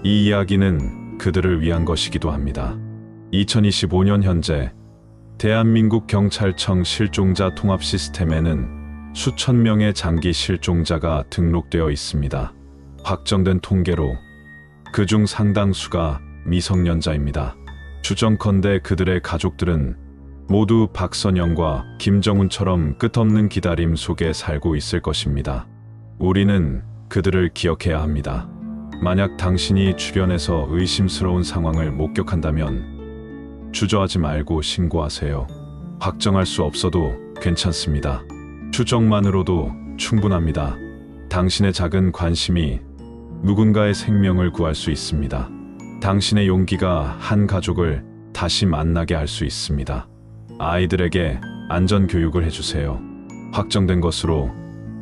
이 이야기는 그들을 위한 것이기도 합니다. 2025년 현재 대한민국 경찰청 실종자 통합 시스템에는 수천 명의 장기 실종자가 등록되어 있습니다. 확정된 통계로 그중 상당수가 미성년자입니다. 추정컨대 그들의 가족들은 모두 박선영과 김정훈처럼 끝없는 기다림 속에 살고 있을 것입니다. 우리는 그들을 기억해야 합니다. 만약 당신이 주변에서 의심스러운 상황을 목격한다면 주저하지 말고 신고하세요. 확정할 수 없어도 괜찮습니다. 추정만으로도 충분합니다. 당신의 작은 관심이 누군가의 생명을 구할 수 있습니다. 당신의 용기가 한 가족을 다시 만나게 할 수 있습니다. 아이들에게 안전 교육을 해주세요. 확정된 것으로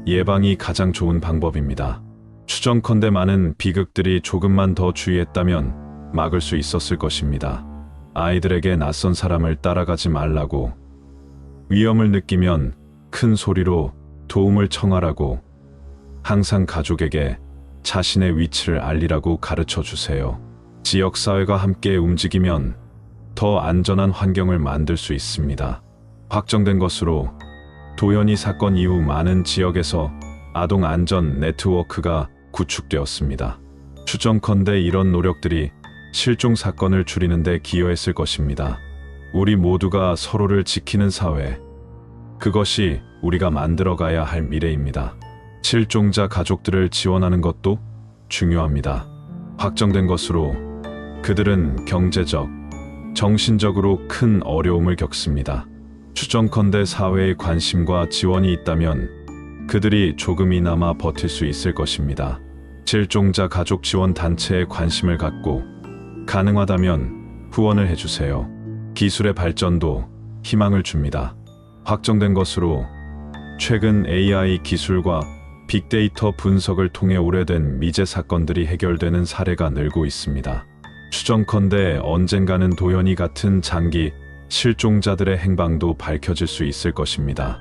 예방이 가장 좋은 방법입니다. 추정컨대 많은 비극들이 조금만 더 주의했다면 막을 수 있었을 것입니다. 아이들에게 낯선 사람을 따라가지 말라고, 위험을 느끼면 큰 소리로 도움을 청하라고, 항상 가족에게 자신의 위치를 알리라고 가르쳐 주세요. 지역사회가 함께 움직이면 더 안전한 환경을 만들 수 있습니다. 확정된 것으로 도연이 사건 이후 많은 지역에서 아동 안전 네트워크가 구축되었습니다. 추정컨대 이런 노력들이 실종 사건을 줄이는 데 기여했을 것입니다. 우리 모두가 서로를 지키는 사회, 그것이 우리가 만들어가야 할 미래입니다. 실종자 가족들을 지원하는 것도 중요합니다. 확정된 것으로 그들은 경제적, 정신적으로 큰 어려움을 겪습니다. 추정컨대 사회의 관심과 지원이 있다면 그들이 조금이나마 버틸 수 있을 것입니다. 실종자 가족 지원 단체에 관심을 갖고 가능하다면 후원을 해주세요. 기술의 발전도 희망을 줍니다. 확정된 것으로 최근 AI 기술과 빅데이터 분석을 통해 오래된 미제 사건들이 해결되는 사례가 늘고 있습니다. 추정컨대 언젠가는 도연이 같은 장기 실종자들의 행방도 밝혀질 수 있을 것입니다.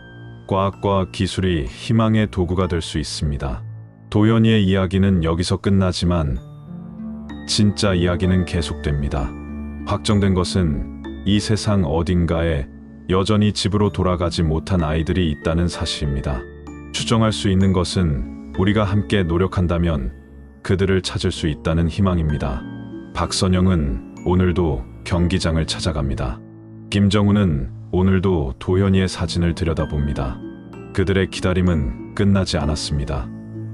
과학과 기술이 희망의 도구가 될 수 있습니다. 도연이의 이야기는 여기서 끝나지만 진짜 이야기는 계속됩니다. 확정된 것은 이 세상 어딘가에 여전히 집으로 돌아가지 못한 아이들이 있다는 사실입니다. 추정할 수 있는 것은 우리가 함께 노력한다면 그들을 찾을 수 있다는 희망입니다. 박선영은 오늘도 경기장을 찾아갑니다. 김정우는 오늘도 도연이의 사진을 들여다봅니다. 그들의 기다림은 끝나지 않았습니다.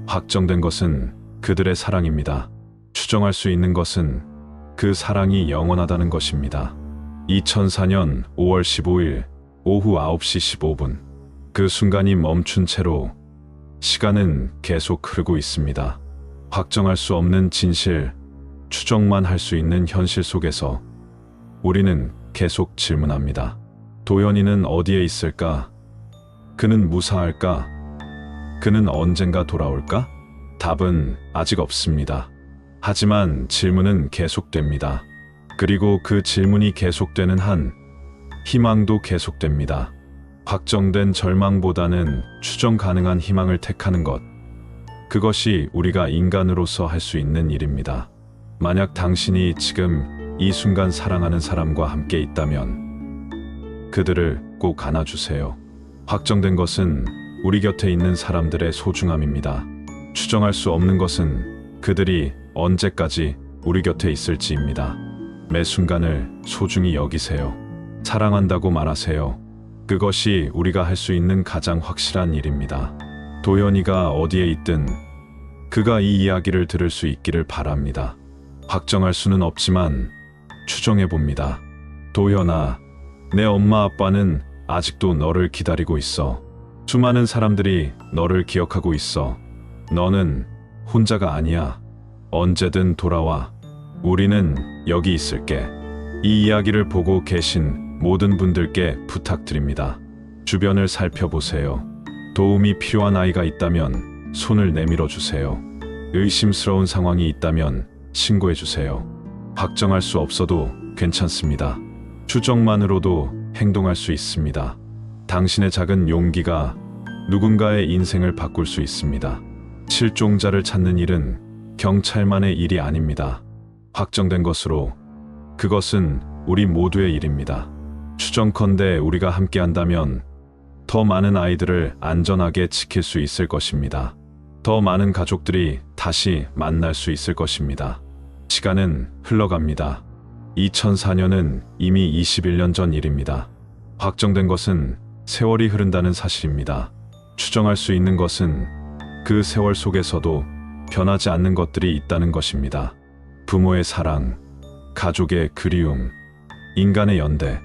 확정된 것은 그들의 사랑입니다. 추정할 수 있는 것은 그 사랑이 영원하다는 것입니다. 2004년 5월 15일 오후 9시 15분. 그 순간이 멈춘 채로 시간은 계속 흐르고 있습니다. 확정할 수 없는 진실, 추정만 할 수 있는 현실 속에서 우리는 계속 질문합니다. 도연이는 어디에 있을까? 그는 무사할까? 그는 언젠가 돌아올까? 답은 아직 없습니다. 하지만 질문은 계속됩니다. 그리고 그 질문이 계속되는 한 희망도 계속됩니다. 확정된 절망보다는 추정 가능한 희망을 택하는 것. 그것이 우리가 인간으로서 할 수 있는 일입니다. 만약 당신이 지금 이 순간 사랑하는 사람과 함께 있다면 그들을 꼭 안아주세요. 확정된 것은 우리 곁에 있는 사람들의 소중함입니다. 추정할 수 없는 것은 그들이 언제까지 우리 곁에 있을지입니다. 매 순간을 소중히 여기세요. 사랑한다고 말하세요. 그것이 우리가 할 수 있는 가장 확실한 일입니다. 도연이가 어디에 있든 그가 이 이야기를 들을 수 있기를 바랍니다. 확정할 수는 없지만 추정해봅니다. 도연아, 내 엄마 아빠는 아직도 너를 기다리고 있어. 수많은 사람들이 너를 기억하고 있어. 너는 혼자가 아니야. 언제든 돌아와. 우리는 여기 있을게. 이 이야기를 보고 계신 모든 분들께 부탁드립니다. 주변을 살펴보세요. 도움이 필요한 아이가 있다면 손을 내밀어 주세요. 의심스러운 상황이 있다면 신고해 주세요. 확정할 수 없어도 괜찮습니다. 추정만으로도 행동할 수 있습니다. 당신의 작은 용기가 누군가의 인생을 바꿀 수 있습니다. 실종자를 찾는 일은 경찰만의 일이 아닙니다. 확정된 것으로 그것은 우리 모두의 일입니다. 추정컨대 우리가 함께한다면 더 많은 아이들을 안전하게 지킬 수 있을 것입니다. 더 많은 가족들이 다시 만날 수 있을 것입니다. 시간은 흘러갑니다. 2004년은 이미 21년 전 일입니다. 확정된 것은 세월이 흐른다는 사실입니다. 추정할 수 있는 것은 그 세월 속에서도 변하지 않는 것들이 있다는 것입니다. 부모의 사랑, 가족의 그리움, 인간의 연대,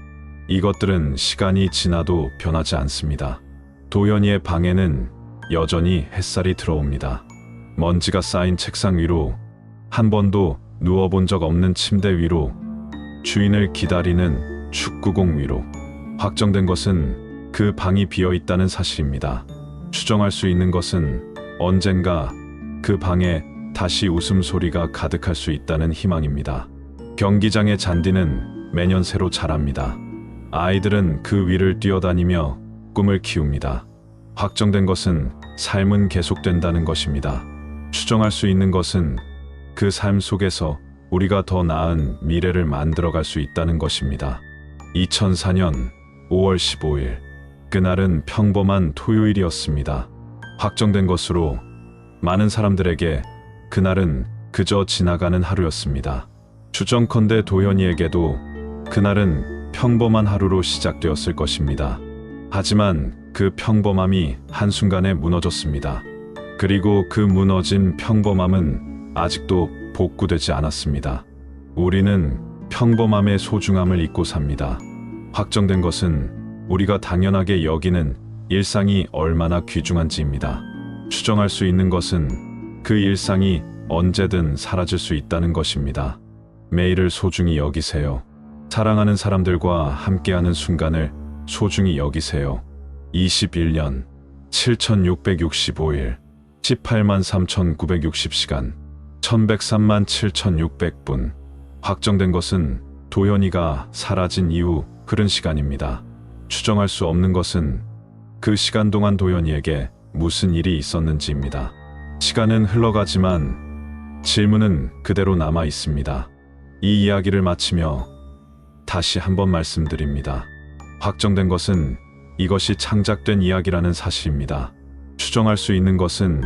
이것들은 시간이 지나도 변하지 않습니다. 도연이의 방에는 여전히 햇살이 들어옵니다. 먼지가 쌓인 책상 위로, 한 번도 누워본 적 없는 침대 위로, 주인을 기다리는 축구공 위로. 확정된 것은 그 방이 비어 있다는 사실입니다. 추정할 수 있는 것은 언젠가 그 방에 다시 웃음소리가 가득할 수 있다는 희망입니다. 경기장의 잔디는 매년 새로 자랍니다. 아이들은 그 위를 뛰어다니며 꿈을 키웁니다. 확정된 것은 삶은 계속된다는 것입니다. 추정할 수 있는 것은 그 삶 속에서 우리가 더 나은 미래를 만들어갈 수 있다는 것입니다. 2004년 5월 15일, 그날은 평범한 토요일이었습니다. 확정된 것으로 많은 사람들에게 그날은 그저 지나가는 하루였습니다. 추정컨대 도현이에게도 그날은 평범한 하루로 시작되었을 것입니다. 하지만 그 평범함이 한순간에 무너졌습니다. 그리고 그 무너진 평범함은 아직도 복구되지 않았습니다. 우리는 평범함의 소중함을 잊고 삽니다. 확정된 것은 우리가 당연하게 여기는 일상이 얼마나 귀중한지입니다. 추정할 수 있는 것은 그 일상이 언제든 사라질 수 있다는 것입니다. 매일을 소중히 여기세요. 사랑하는 사람들과 함께하는 순간을 소중히 여기세요. 21년 7665일 18만 3960시간 1103만 7600분. 확정된 것은 도현이가 사라진 이후 흐른 시간입니다. 추정할 수 없는 것은 그 시간 동안 도현이에게 무슨 일이 있었는지입니다. 시간은 흘러가지만 질문은 그대로 남아 있습니다. 이 이야기를 마치며 다시 한번 말씀드립니다. 확정된 것은 이것이 창작된 이야기라는 사실입니다. 추정할 수 있는 것은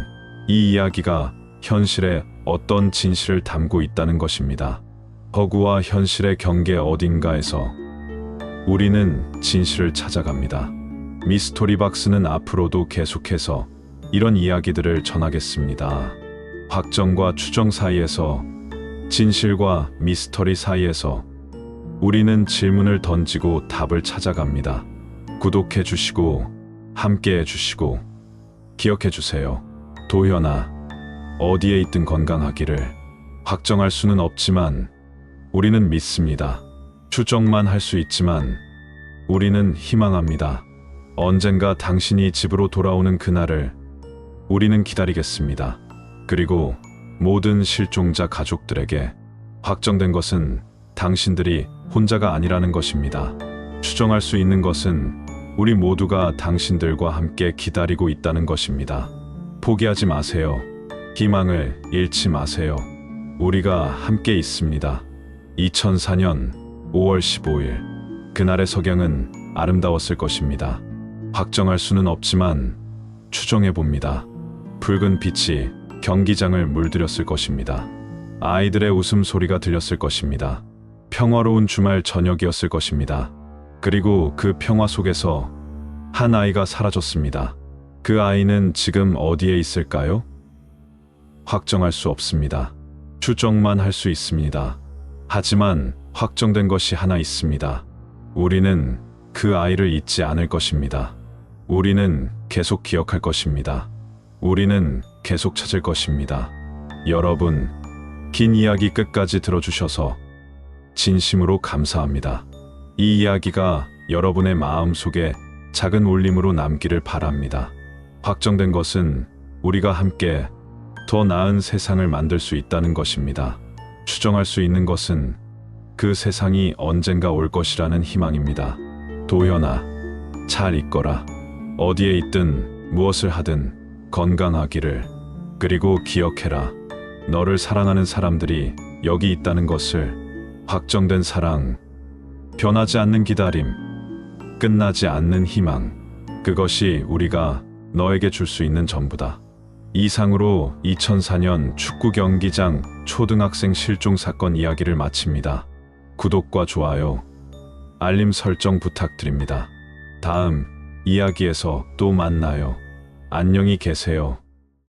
이 이야기가 현실에 어떤 진실을 담고 있다는 것입니다. 허구와 현실의 경계 어딘가에서 우리는 진실을 찾아갑니다. 미스토리박스는 앞으로도 계속해서 이런 이야기들을 전하겠습니다. 확정과 추정 사이에서, 진실과 미스터리 사이에서 우리는 질문을 던지고 답을 찾아갑니다. 구독해 주시고 함께 해주시고 기억해 주세요. 도현아, 어디에 있든 건강하기를. 확정할 수는 없지만 우리는 믿습니다. 추정만 할 수 있지만 우리는 희망합니다. 언젠가 당신이 집으로 돌아오는 그날을 우리는 기다리겠습니다. 그리고 모든 실종자 가족들에게 확정된 것은 당신들이 혼자가 아니라는 것입니다. 추정할 수 있는 것은 우리 모두가 당신들과 함께 기다리고 있다는 것입니다. 포기하지 마세요. 희망을 잃지 마세요. 우리가 함께 있습니다. 2004년 5월 15일, 그날의 석양은 아름다웠을 것입니다. 확정할 수는 없지만 추정해봅니다. 붉은 빛이 경기장을 물들였을 것입니다. 아이들의 웃음소리가 들렸을 것입니다. 평화로운 주말 저녁이었을 것입니다. 그리고 그 평화 속에서 한 아이가 사라졌습니다. 그 아이는 지금 어디에 있을까요? 확정할 수 없습니다. 추정만 할 수 있습니다. 하지만 확정된 것이 하나 있습니다. 우리는 그 아이를 잊지 않을 것입니다. 우리는 계속 기억할 것입니다. 우리는 계속 찾을 것입니다. 여러분, 긴 이야기 끝까지 들어주셔서 진심으로 감사합니다. 이 이야기가 여러분의 마음속에 작은 울림으로 남기를 바랍니다. 확정된 것은 우리가 함께 더 나은 세상을 만들 수 있다는 것입니다. 추정할 수 있는 것은 그 세상이 언젠가 올 것이라는 희망입니다. 도현아, 잘 있거라. 어디에 있든 무엇을 하든 건강하기를. 그리고 기억해라. 너를 사랑하는 사람들이 여기 있다는 것을. 확정된 사랑, 변하지 않는 기다림, 끝나지 않는 희망. 그것이 우리가 너에게 줄 수 있는 전부다. 이상으로 2004년 축구 경기장 초등학생 실종 사건 이야기를 마칩니다. 구독과 좋아요, 알림 설정 부탁드립니다. 다음 이야기에서 또 만나요. 안녕히 계세요.